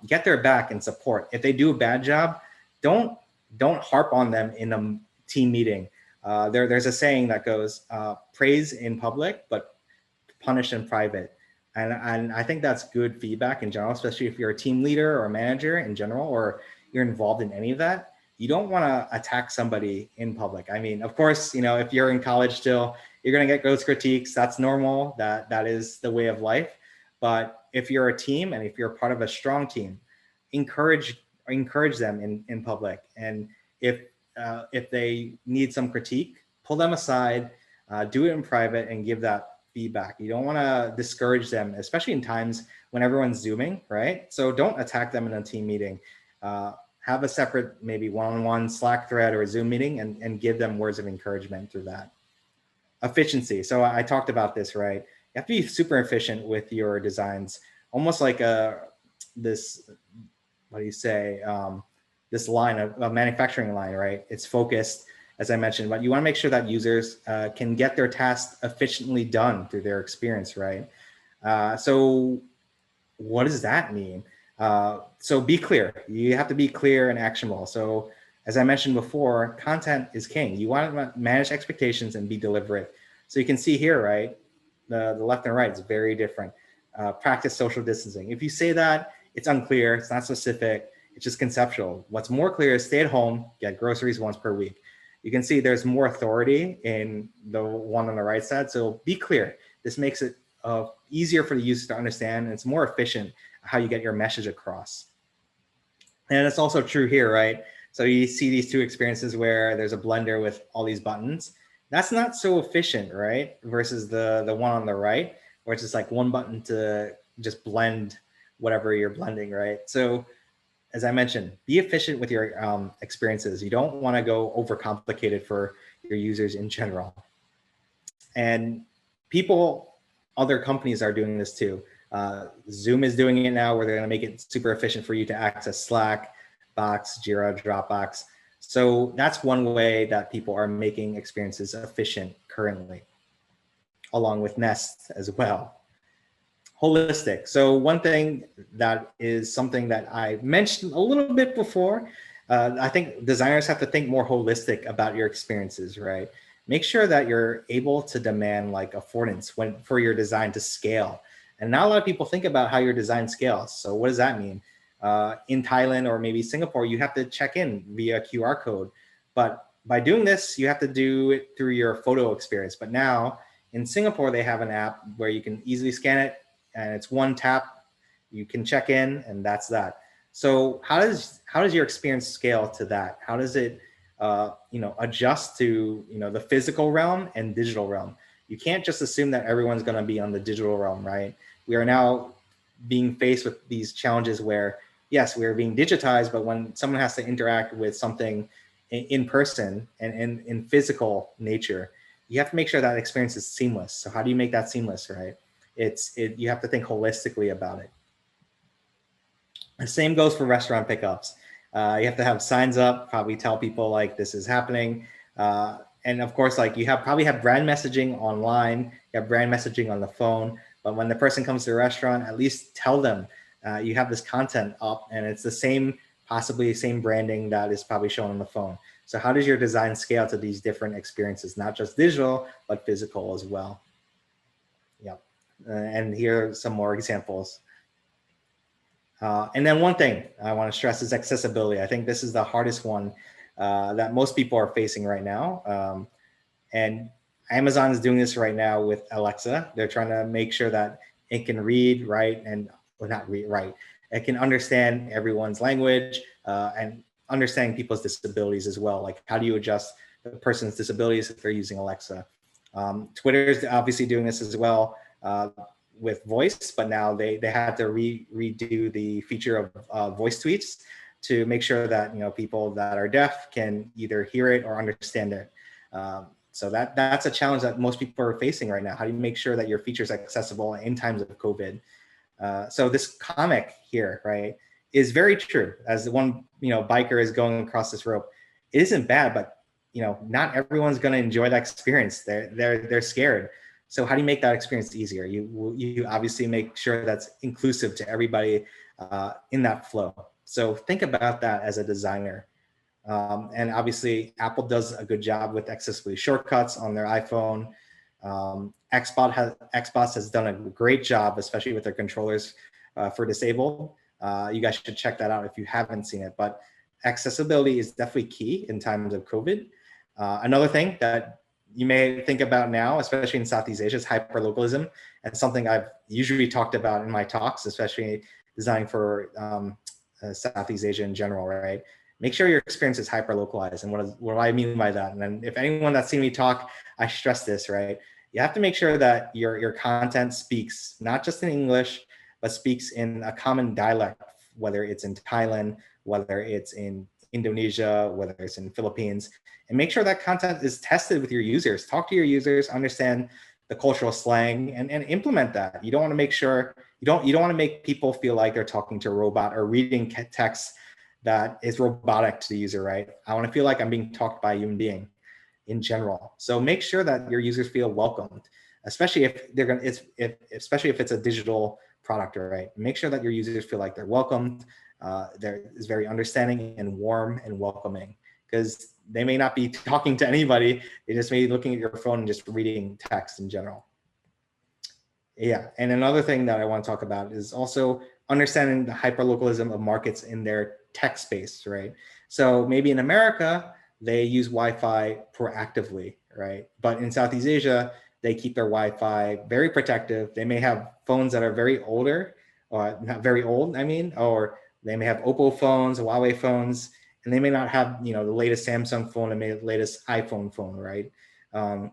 Get their back and support. If they do a bad job, don't harp on them in a team meeting. There's a saying that goes, praise in public, but punish in private. And I think that's good feedback in general, especially if you're a team leader or a manager in general, or you're involved in any of that. You don't want to attack somebody in public. I mean, of course, you know, if you're in college still, you're going to get those critiques. That's normal. That is the way of life. But if you're a team and if you're part of a strong team, encourage them in public. And if they need some critique, pull them aside, do it in private, and give that feedback. You don't want to discourage them, especially in times when everyone's Zooming, right? So don't attack them in a team meeting. Have a separate, maybe one-on-one Slack thread or a Zoom meeting, and give them words of encouragement through that. Efficiency. So I talked about this, right? You have to be super efficient with your designs, almost like this, what do you say? This line, a manufacturing line, right? It's focused, as I mentioned, but you want to make sure that users can get their tasks efficiently done through their experience, right? So what does that mean? So be clear. You have to be clear and actionable. So as I mentioned before, content is king. You want to manage expectations and be deliberate. So you can see here, right? The left and right is very different. Practice social distancing. If you say that, it's unclear, it's not specific, it's just conceptual. What's more clear is stay at home, get groceries once per week. You can see there's more authority in the one on the right side. So be clear. This makes it easier for the user to understand, and it's more efficient how you get your message across. And it's also true here, right? So you see these two experiences where there's a blender with all these buttons. That's not so efficient, right? Versus the one on the right, where it's just like one button to just blend whatever you're blending, right? So as I mentioned, be efficient with your experiences. You don't want to go overcomplicated for your users in general. And people, other companies are doing this too. Zoom is doing it now, where they're going to make it super efficient for you to access Slack, Box, Jira, Dropbox. So that's one way that people are making experiences efficient currently, along with Nest as well. Holistic. So one thing that is something that I mentioned a little bit before, I think designers have to think more holistic about your experiences, right? Make sure that you're able to demand like affordance for your design to scale. And not a lot of people think about how your design scales. So what does that mean? In Thailand or maybe Singapore, you have to check in via QR code, but by doing this, you have to do it through your photo experience. But now in Singapore, they have an app where you can easily scan it and it's one tap, you can check in and that's that. So how does your experience scale to that? How does it adjust to the physical realm and digital realm? You can't just assume that everyone's going to be on the digital realm, right? We are now being faced with these challenges where yes, we are being digitized, but when someone has to interact with something in person and in physical nature, you have to make sure that experience is seamless. So how do you make that seamless, right? You have to think holistically about it. The same goes for restaurant pickups. You have to have signs up, probably tell people like this is happening. And of course, like probably have brand messaging online, you have brand messaging on the phone, but when the person comes to the restaurant, at least tell them you have this content up and it's the same, possibly same branding that is probably shown on the phone. So how does your design scale to these different experiences, not just digital, but physical as well? Yep. And here are some more examples. And then one thing I want to stress is accessibility. I think this is the hardest one that most people are facing right now. And Amazon is doing this right now with Alexa. They're trying to make sure that it can read, write, and well, not read, write. It can understand everyone's language and understanding people's disabilities as well. Like how do you adjust the person's disabilities if they're using Alexa? Twitter's obviously doing this as well. With voice, but now they had to redo the feature of voice tweets to make sure that people that are deaf can either hear it or understand it. So that's a challenge that most people are facing right now. How do you make sure that your feature is accessible in times of COVID? So this comic here, right, is very true. As the one biker is going across this rope, it isn't bad, but not everyone's going to enjoy that experience. They're scared. So how do you make that experience easier? You obviously make sure that's inclusive to everybody in that flow. So think about that as a designer. And obviously Apple does a good job with accessibility shortcuts on their iPhone. Xbox has done a great job, especially with their controllers for disabled. You guys should check that out if you haven't seen it. But accessibility is definitely key in times of COVID. Another thing that you may think about now, especially in Southeast Asia, is hyperlocalism. And something I've usually talked about in my talks, especially designing for Southeast Asia in general, right? Make sure your experience is hyperlocalized. And what do I mean by that? And then if anyone that's seen me talk, I stress this, right? You have to make sure that your content speaks not just in English, but speaks in a common dialect, whether it's in Thailand, whether it's in Indonesia, whether it's in Philippines, and make sure that content is tested with your users. Talk to your users, understand the cultural slang, and implement that. You don't want to make sure you don't want to make people feel like they're talking to a robot or reading text that is robotic to the user, right? I want to feel like I'm being talked by a human being in general. So make sure that your users feel welcomed, especially if they're going to, especially if it's a digital product, right? Make sure that your users feel like they're welcomed. They're very understanding and warm and welcoming, because they may not be talking to anybody. They just may be looking at your phone and just reading text in general. Yeah, and another thing that I want to talk about is also understanding the hyperlocalism of markets in their tech space, right? So maybe in America, they use Wi-Fi proactively, right? But in Southeast Asia, they keep their Wi-Fi very protective. They may have phones that are very older, or not very old, I mean, or they may have Oppo phones, Huawei phones, and they may not have, the latest Samsung phone and the latest iPhone phone, right? You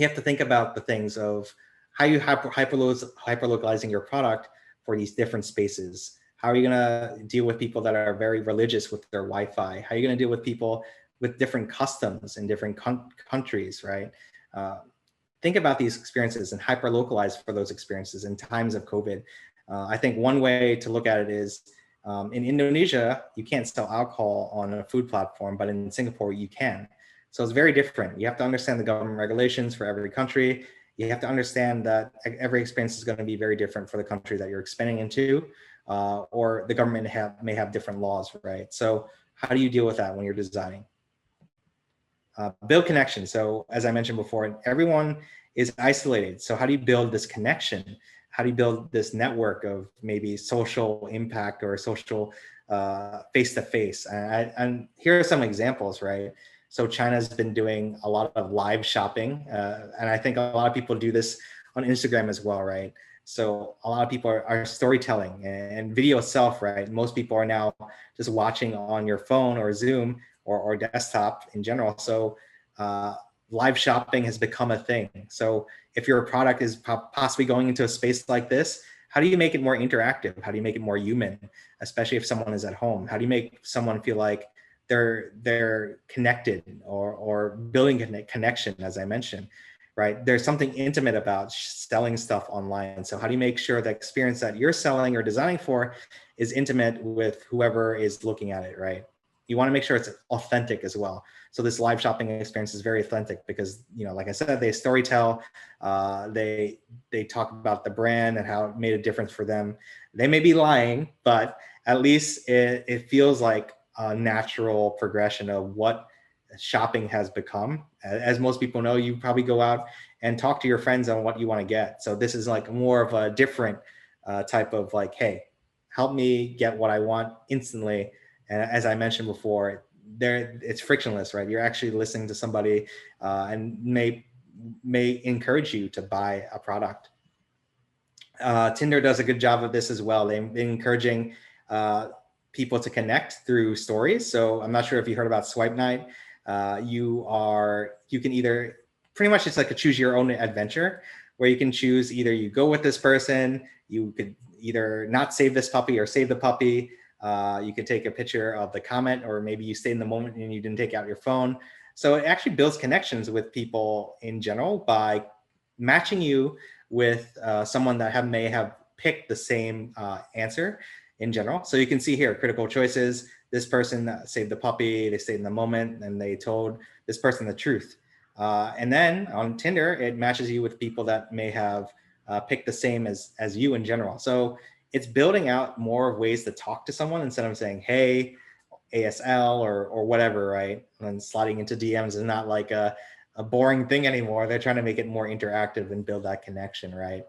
have to think about the things of how you hyperlocalizing your product for these different spaces. How are you gonna deal with people that are very religious with their Wi-Fi? How are you gonna deal with people with different customs in different countries, right? Think about these experiences and hyperlocalize for those experiences in times of COVID. I think one way to look at it is, in Indonesia, you can't sell alcohol on a food platform, but in Singapore, you can. So it's very different. You have to understand the government regulations for every country. You have to understand that every experience is going to be very different for the country that you're expanding into, or the government may have different laws, right? So how do you deal with that when you're designing? Build connection. So as I mentioned before, everyone is isolated. So how do you build this connection? How do you build this network of maybe social impact or social face-to-face? And here are some examples, right? So China's been doing a lot of live shopping, and I think a lot of people do this on Instagram as well, right? So a lot of people are storytelling and video itself, right? Most people are now just watching on your phone or Zoom or desktop in general. So uh, live shopping has become a thing. So if your product is possibly going into a space like this, how do you make it more interactive? How do you make it more human, especially if someone is at home? How do you make someone feel like they're connected or building a connection, as I mentioned, right? There's something intimate about selling stuff online. So how do you make sure the experience that you're selling or designing for is intimate with whoever is looking at it, right? You want to make sure it's authentic as well. So this live shopping experience is very authentic because, like I said, they storytell, they talk about the brand and how it made a difference for them. They may be lying, but at least it feels like a natural progression of what shopping has become. As most people know, you probably go out and talk to your friends on what you want to get. So this is like more of a different type of like, hey, help me get what I want instantly. And as I mentioned before, it's frictionless, right? You're actually listening to somebody and may encourage you to buy a product. Tinder does a good job of this as well. They're encouraging people to connect through stories. So I'm not sure if you heard about Swipe Night. You can either pretty much it's like a choose your own adventure where you can choose either you go with this person, you could either not save this puppy or save the puppy. You could take a picture of the comment, or maybe you stayed in the moment and you didn't take out your phone. So it actually builds connections with people in general by matching you with someone that may have picked the same answer in general. So you can see here, critical choices. This person saved the puppy, they stayed in the moment, and they told this person the truth. And then on Tinder, it matches you with people that may have picked the same as you in general. So it's building out more ways to talk to someone instead of saying, hey, ASL or whatever, right? And sliding into DMs is not like a boring thing anymore. They're trying to make it more interactive and build that connection, right?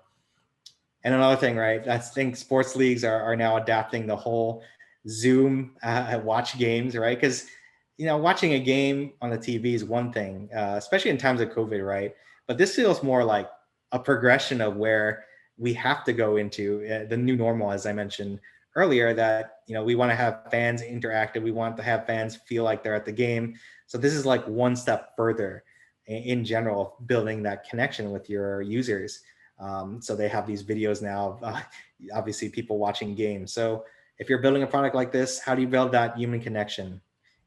And another thing, right? I think sports leagues are now adapting the whole Zoom watch games, right? Because watching a game on the TV is one thing, especially in times of COVID, right? But this feels more like a progression of where we have to go into the new normal, as I mentioned earlier, that we want to have fans interactive. We want to have fans feel like they're at the game. So this is like one step further in general of building that connection with your users. So they have these videos now of obviously people watching games. So if you're building a product like this, how do you build that human connection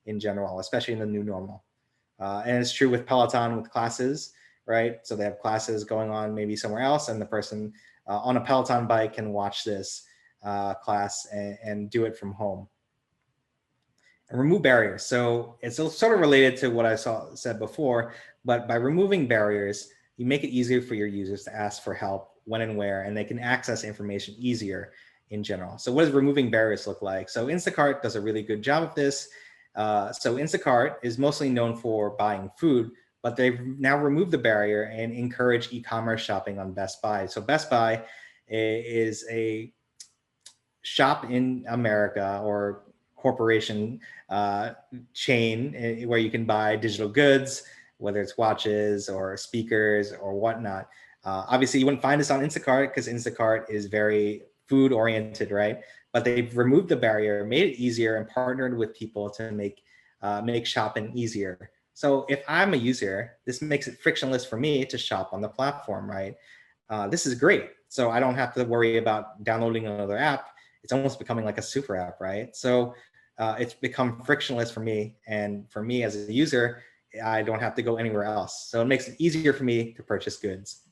in general, especially in the new normal? And it's true with Peloton with classes, right? So they have classes going on maybe somewhere else, and the person on a Peloton bike can watch this class and do it from home. And remove barriers. So it's sort of related to what I said before, but by removing barriers, you make it easier for your users to ask for help when and where, and they can access information easier in general. So what does removing barriers look like? So Instacart does a really good job of this. So Instacart is mostly known for buying food, but they've now removed the barrier and encourage e-commerce shopping on Best Buy. So Best Buy is a shop in America or corporation chain where you can buy digital goods, whether it's watches or speakers or whatnot. Obviously, you wouldn't find this on Instacart because Instacart is very food oriented, right? But they've removed the barrier, made it easier, and partnered with people to make shopping easier. So if I'm a user, this makes it frictionless for me to shop on the platform, right? This is great. So I don't have to worry about downloading another app. It's almost becoming like a super app, right? So it's become frictionless for me. And for me as a user, I don't have to go anywhere else. So it makes it easier for me to purchase goods.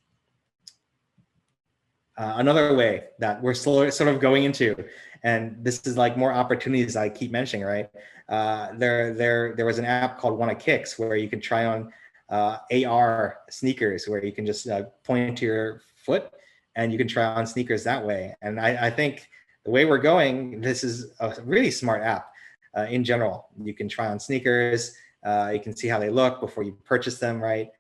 Another way that we're sort of going into, and this is like more opportunities I keep mentioning, right? There was an app called One of Kicks where you can try on AR sneakers, where you can just point to your foot and you can try on sneakers that way. And I think the way we're going, this is a really smart app in general. You can try on sneakers, you can see how they look before you purchase them, right?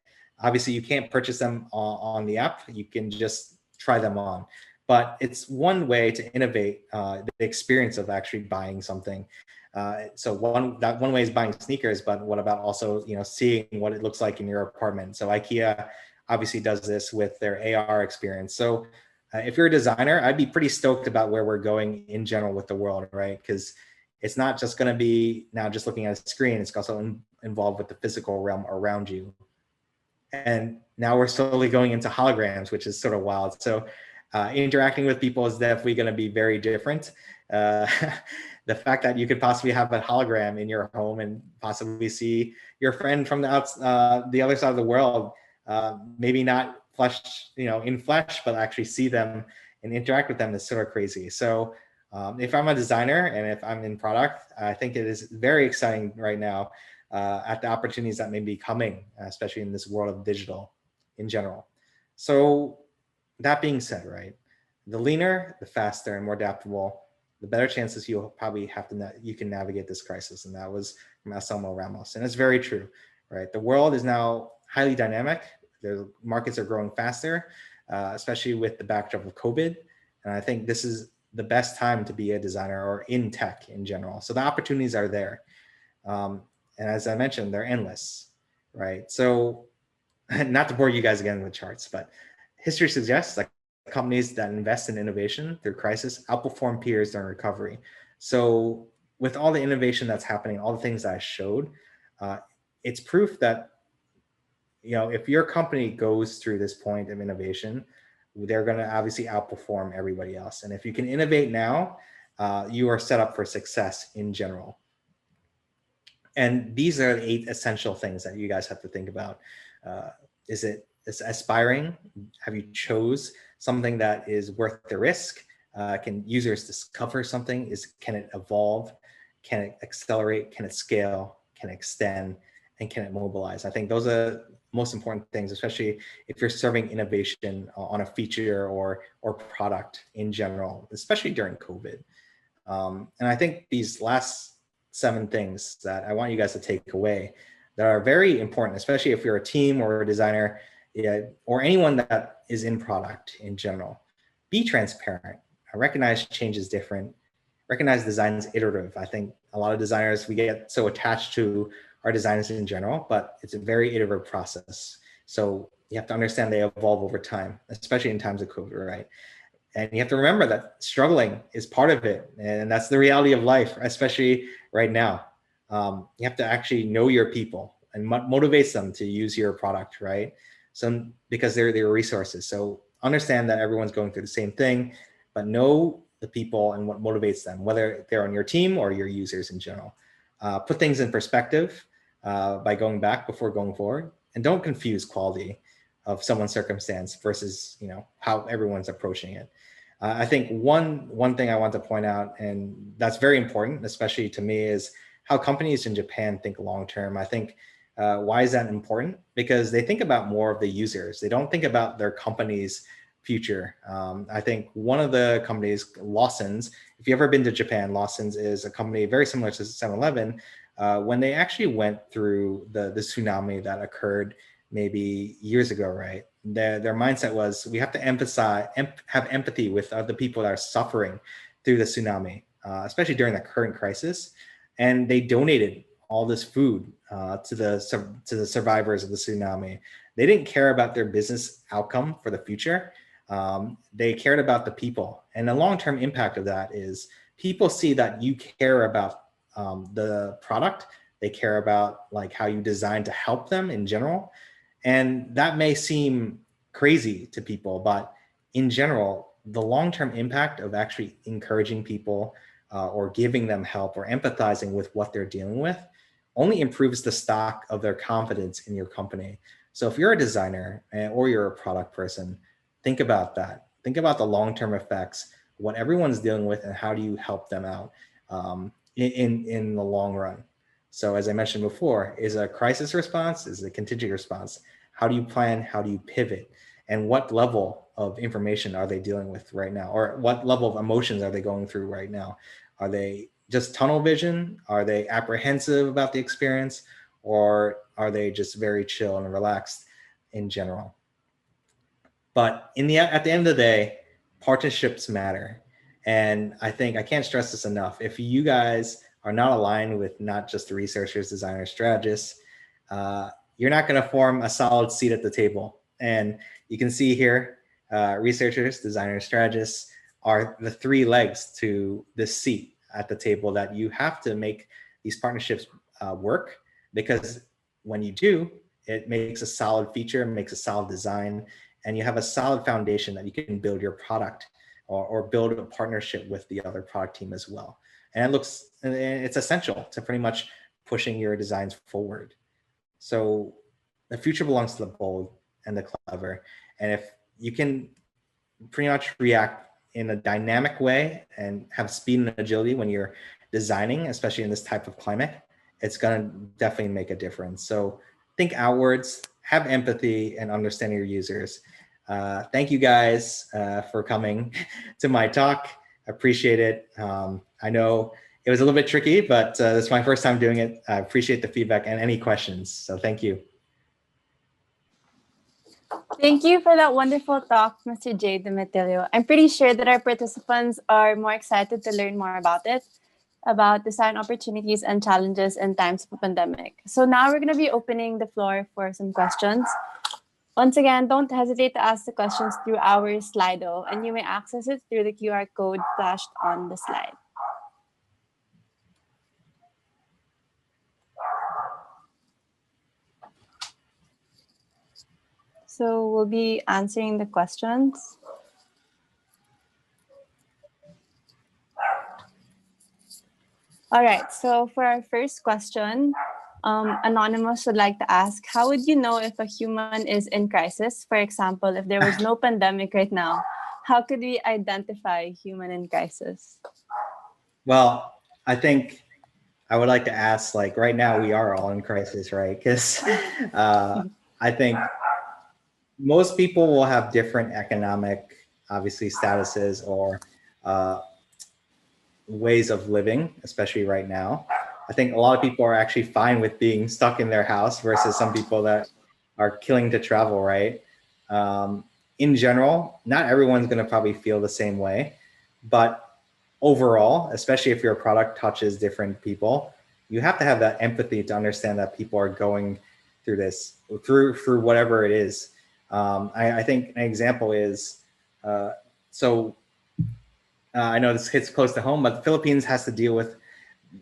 Obviously, you can't purchase them on the app. You can just try them on. but it's one way to innovate the experience of actually buying something. So one way is buying sneakers, but what about also, seeing what it looks like in your apartment? So IKEA obviously does this with their AR experience. So if you're a designer, I'd be pretty stoked about where we're going in general with the world, right? Because it's not just going to be now just looking at a screen, it's also involved with the physical realm around you. And now we're slowly going into holograms, which is sort of wild. So interacting with people is definitely going to be very different. Uh, the fact that you could possibly have a hologram in your home and possibly see your friend from the other side of the world, maybe not flesh, in flesh, but actually see them and interact with them is sort of crazy. So if I'm a designer and if I'm in product, I think it is very exciting right now at the opportunities that may be coming, especially in this world of digital in general. So that being said, right, the leaner, the faster and more adaptable, the better chances you'll probably you can navigate this crisis. And that was from Anselmo Ramos. And it's very true, right? The world is now highly dynamic. The markets are growing faster, especially with the backdrop of COVID. And I think this is the best time to be a designer or in tech in general. So the opportunities are there. And as I mentioned, they're endless, right? So not to bore you guys again with charts, but history suggests that companies that invest in innovation through crisis outperform peers during recovery. So with all the innovation that's happening, all the things that I showed, it's proof that, if your company goes through this point of innovation, they're going to obviously outperform everybody else. And if you can innovate now, you are set up for success in general. And these are the 8 essential things that you guys have to think about. Is it aspiring? Have you chose something that is worth the risk? Can users discover something? Can it evolve? Can it accelerate? Can it scale? Can it extend? And can it mobilize? I think those are most important things, especially if you're serving innovation on a feature or product in general, especially during COVID. And I think these last 7 things that I want you guys to take away that are very important, especially if you're a team or a designer, or anyone that is in product in general. Be transparent. Recognize change is different. Recognize design is iterative. I think a lot of designers, we get so attached to our designs in general, but it's a very iterative process. So you have to understand they evolve over time, especially in times of COVID, right? And you have to remember that struggling is part of it. And that's the reality of life, especially right now. You have to actually know your people and motivates them to use your product, right? So because they're resources. So understand that everyone's going through the same thing, but know the people and what motivates them, whether they're on your team or your users in general. Put things in perspective by going back before going forward, and don't confuse quality of someone's circumstance versus how everyone's approaching it. I think one thing I want to point out, and that's very important, especially to me, is how companies in Japan think long term. I think why is that important? Because they think about more of the users. They don't think about their company's future. I think one of the companies, Lawson's, if you've ever been to Japan, Lawson's is a company very similar to 7-Eleven. When they actually went through the tsunami that occurred maybe years ago, right? Their mindset was, we have to have empathy with the people that are suffering through the tsunami, especially during the current crisis. And they donated all this food to the survivors of the tsunami. They didn't care about their business outcome for the future. They cared about the people. And the long-term impact of that is people see that you care about the product. They care about like how you design to help them in general. And that may seem crazy to people, but in general, the long-term impact of actually encouraging people or giving them help or empathizing with what they're dealing with only improves the stock of their confidence in your company. So if you're a designer or you're a product person, think about that. Think about the long-term effects, what everyone's dealing with, and how do you help them out in the long run. So as I mentioned before, is a crisis response, is a contingent response? How do you plan? How do you pivot? And what level of information are they dealing with right now? Or what level of emotions are they going through right now? Are they just tunnel vision? Are they apprehensive about the experience? Or are they just very chill and relaxed in general? But at the end of the day, partnerships matter. And I think I can't stress this enough. If you guys are not aligned with not just the researchers, designers, strategists, you're not going to form a solid seat at the table. And you can see here, researchers, designers, strategists are the three legs to this seat at the table that you have to make these partnerships work, because when you do, it makes a solid feature, makes a solid design, and you have a solid foundation that you can build your product or build a partnership with the other product team as well. And it's essential to pretty much pushing your designs forward. So the future belongs to the bold and the clever. And if you can pretty much react in a dynamic way and have speed and agility when you're designing, especially in this type of climate, it's going to definitely make a difference. So think outwards, have empathy, and understand your users. Thank you guys for coming to my talk. I appreciate it. I know it was a little bit tricky, but it's my first time doing it. I appreciate the feedback and any questions. So thank you. Thank you for that wonderful talk, Mr. J. Demetillo. I'm pretty sure that our participants are more excited to learn more about it, about design opportunities and challenges in times of pandemic. So now we're going to be opening the floor for some questions. Once again, don't hesitate to ask the questions through our Slido, and you may access it through the QR code flashed on the slide. So we'll be answering the questions. All right, so for our first question, Anonymous would like to ask, how would you know if a human is in crisis? For example, if there was no pandemic right now, how could we identify human in crisis? Well, I think I would like to ask, like, right now we are all in crisis, right? Because I think most people will have different economic, obviously, statuses or ways of living, especially right now. I think a lot of people are actually fine with being stuck in their house versus some people that are killing to travel, right? In general, not everyone's going to probably feel the same way, but overall, especially if your product touches different people, you have to have that empathy to understand that people are going through this, through whatever it is. I think an example is, I know this hits close to home, but the Philippines has to deal with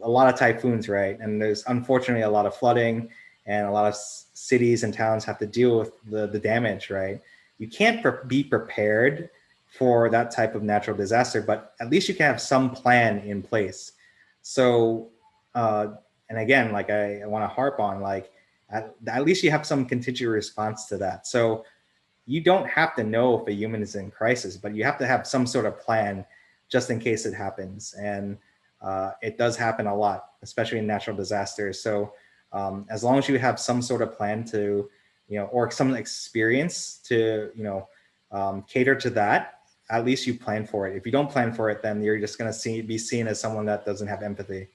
a lot of typhoons, right? And there's unfortunately a lot of flooding, and a lot of cities and towns have to deal with the damage, right? You can't be prepared for that type of natural disaster, but at least you can have some plan in place. So, and again, like I want to harp on, like, at least you have some contingent response to that. So you don't have to know if a human is in crisis, but you have to have some sort of plan just in case it happens. And it does happen a lot, especially in natural disasters. So as long as you have some sort of plan to, or some experience to, cater to that, at least you plan for it. If you don't plan for it, then you're just going to be seen as someone that doesn't have empathy.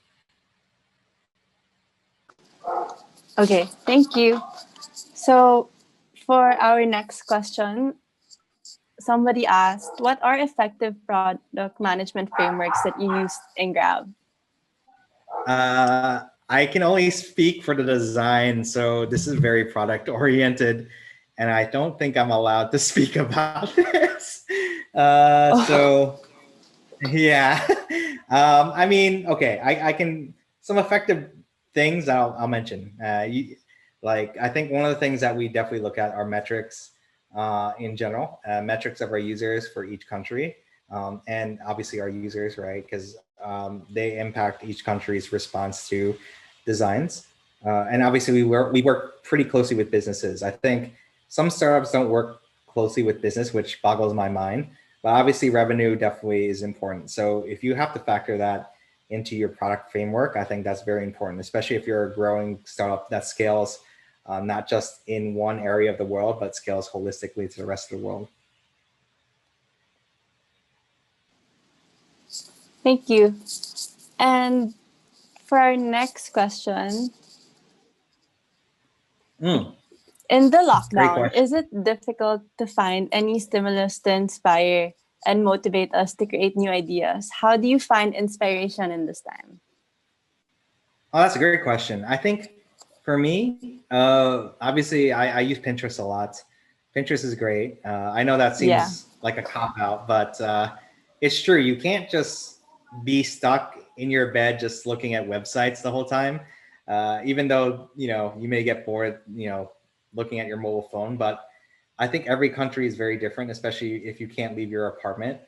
Okay, thank you. So for our next question, somebody asked, what are effective product management frameworks that you use in Grab? I can only speak for the design, so this is very product oriented, and I don't think I'm allowed to speak about this. So yeah, I mean, okay, I can, some effective things I'll mention. I think one of the things that we definitely look at are metrics in general, metrics of our users for each country, and obviously our users, right? Because they impact each country's response to designs. And obviously we work pretty closely with businesses. I think some startups don't work closely with business, which boggles my mind, but obviously revenue definitely is important. So if you have to factor that into your product framework, I think that's very important, especially if you're a growing startup that scales not just in one area of the world, but scales holistically to the rest of the world. Thank you. And for our next question, in the lockdown, is it difficult to find any stimulus to inspire and motivate us to create new ideas. How do you find inspiration in this time? Oh, that's a great question. I think for me, obviously, I use Pinterest a lot. Pinterest is great. I know that Yeah. seems like a cop out, but it's true. You can't just be stuck in your bed just looking at websites the whole time. Even though you may get bored, looking at your mobile phone. But I think every country is very different, especially if you can't leave your apartment.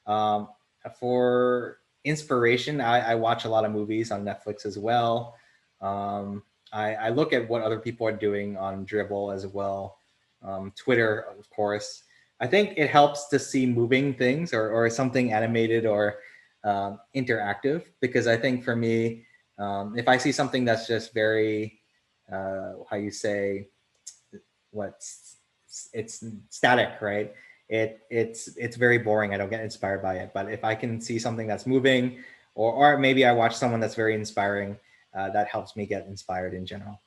Um, for inspiration, I watch a lot of movies on Netflix as well. Um, I look at what other people are doing on Dribble as well. Twitter, of course. I think it helps to see moving things or something animated or interactive, because I think for me, if I see something that's just very, how you say, what's it's static, right? It's very boring. I don't get inspired by it. But if I can see something that's moving, or maybe I watch someone that's very inspiring, that helps me get inspired in general.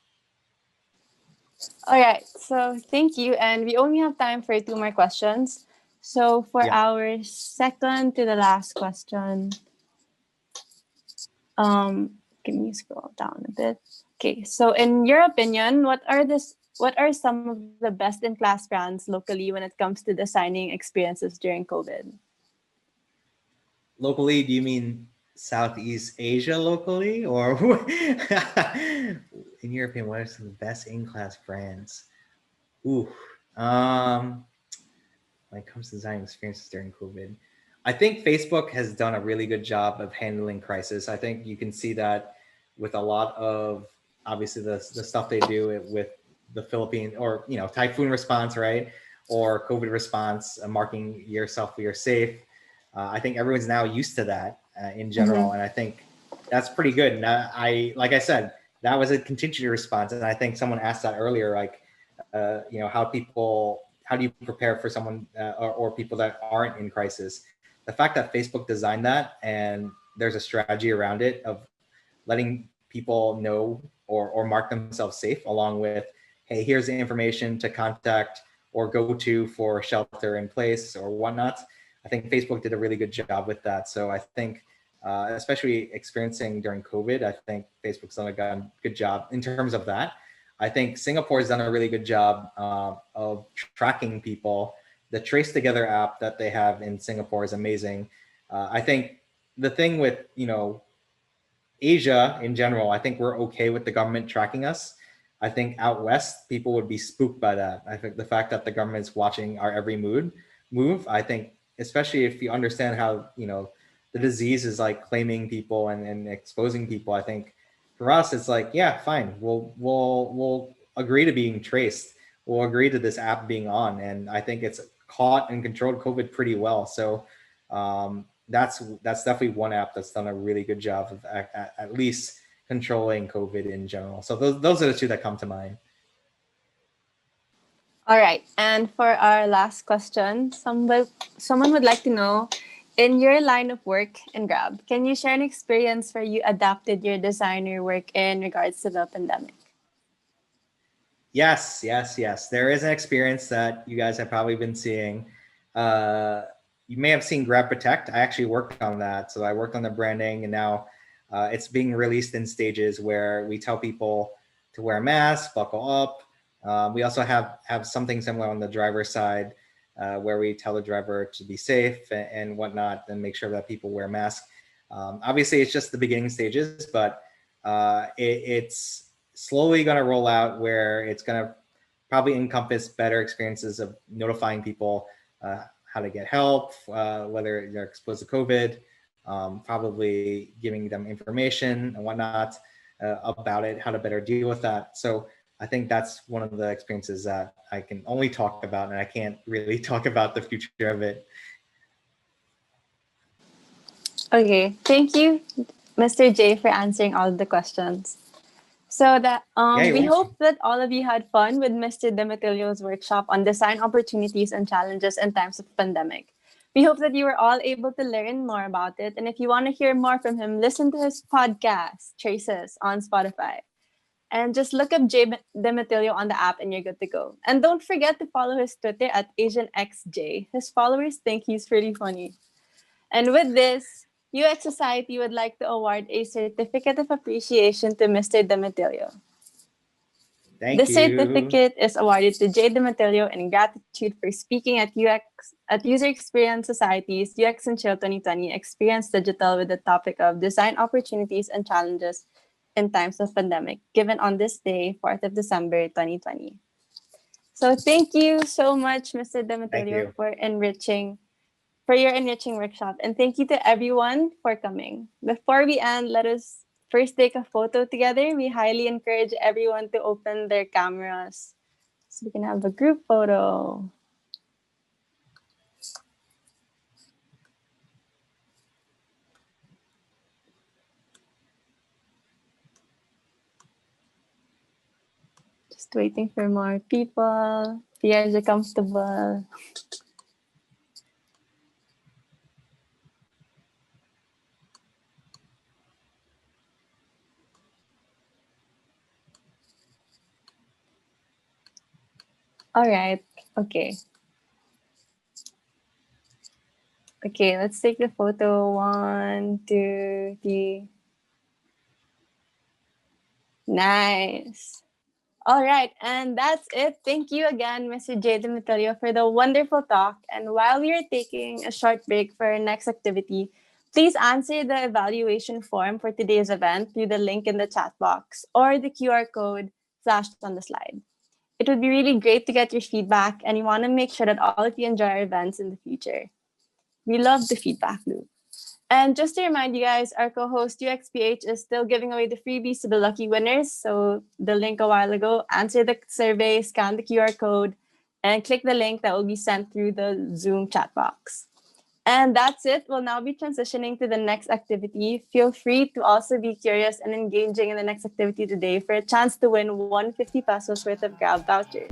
All right. So thank you. And we only have time for two more questions. So for Yeah. our second to the last question, can you scroll down a bit? Okay. So in your opinion, what are some of the best in class brands locally when it comes to designing experiences during COVID? Locally, do you mean Southeast Asia locally, or in your opinion, what are some of the best in-class brands? Ooh, um, when it comes to designing experiences during COVID, I think Facebook has done a really good job of handling crisis. I think you can see that with a lot of, obviously, the stuff they do with the Philippine, or typhoon response, right, or COVID response, marking yourself you're safe. I think everyone's now used to that in Mm-hmm. general, and I think that's pretty good. And like I said, that was a contingency response, and I think someone asked that earlier, like, how do you prepare for someone or people that aren't in crisis? The fact that Facebook designed that and there's a strategy around it of letting people know or mark themselves safe, along with, hey, here's the information to contact or go to for shelter in place or whatnot. I think Facebook did a really good job with that. So I think, especially experiencing during COVID, I think Facebook's done a good job in terms of that. I think Singapore's done a really good job of tracking people. The Trace Together app that they have in Singapore is amazing. I think the thing with Asia in general, I think we're okay with the government tracking us. I think out west, people would be spooked by that. I think the fact that the government's watching our every move. I think, especially if you understand how the disease is like claiming people and exposing people. I think for us, it's like, yeah, fine. We'll agree to being traced. We'll agree to this app being on, and I think it's caught and controlled COVID pretty well. So that's definitely one app that's done a really good job of at least controlling COVID in general. So those are the two that come to mind. All right. And for our last question, someone would like to know, in your line of work in Grab, can you share an experience where you adapted your designer work in regards to the pandemic? Yes, yes, yes. There is an experience that you guys have probably been seeing. Uh, you may have seen Grab Protect. I actually worked on that. So I worked on the branding, and now it's being released in stages where we tell people to wear masks, buckle up. We also have something similar on the driver's side, where we tell the driver to be safe and whatnot, and make sure that people wear masks. Obviously, it's just the beginning stages, but it's slowly going to roll out where it's going to probably encompass better experiences of notifying people how to get help, whether they're exposed to COVID, probably giving them information and whatnot about it, how to better deal with that. So I think that's one of the experiences that I can only talk about, and I can't really talk about the future of it. Okay. Thank you, Mr. J, for answering all of the questions. So that Yeah, you're we welcome. hope that all of you had fun with Mr. Demetilio's workshop on design opportunities and challenges in times of pandemic. We hope that you were all able to learn more about it. And if you want to hear more from him, listen to his podcast, Traces, on Spotify. And just look up Demetillo on the app and you're good to go. And don't forget to follow his Twitter at AsianXJ. His followers think he's really funny. And with this, UX Society would like to award a certificate of appreciation to Mr. Demetillo. Thank This you. certificate is awarded to J. Demetillo in gratitude for speaking at User Experience Society's UX&Chill 2020 Experience Digital with the topic of design opportunities and challenges in times of pandemic, given on this day, 4th of December 2020. So thank you so much, Mr. Thank Demetilio, you. for your enriching workshop. And thank you to everyone for coming. Before we end, let us first take a photo together. We highly encourage everyone to open their cameras so we can have a group photo. Just waiting for more people. If you guys are comfortable. All right. Okay. Okay, let's take the photo. 1, 2, 3. Nice. All right, and that's it. Thank you again, Mr. J. Demetilio, for the wonderful talk. And while we are taking a short break for our next activity, please answer the evaluation form for today's event through the link in the chat box or the QR code flashed on the slide. It would be really great to get your feedback, and we want to make sure that all of you enjoy our events in the future. We love the feedback loop. And just to remind you guys, our co-host UXPH is still giving away the freebies to the lucky winners. So the link a while ago, answer the survey, scan the QR code, and click the link that will be sent through the Zoom chat box. And that's it. We'll now be transitioning to the next activity. Feel free to also be curious and engaging in the next activity today for a chance to win 150 pesos worth of Grab vouchers.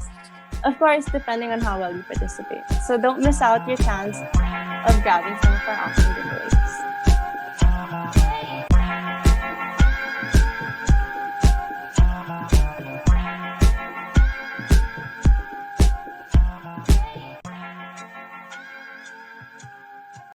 Of course, depending on how well you participate. So don't miss out your chance of grabbing some of our awesome giveaways.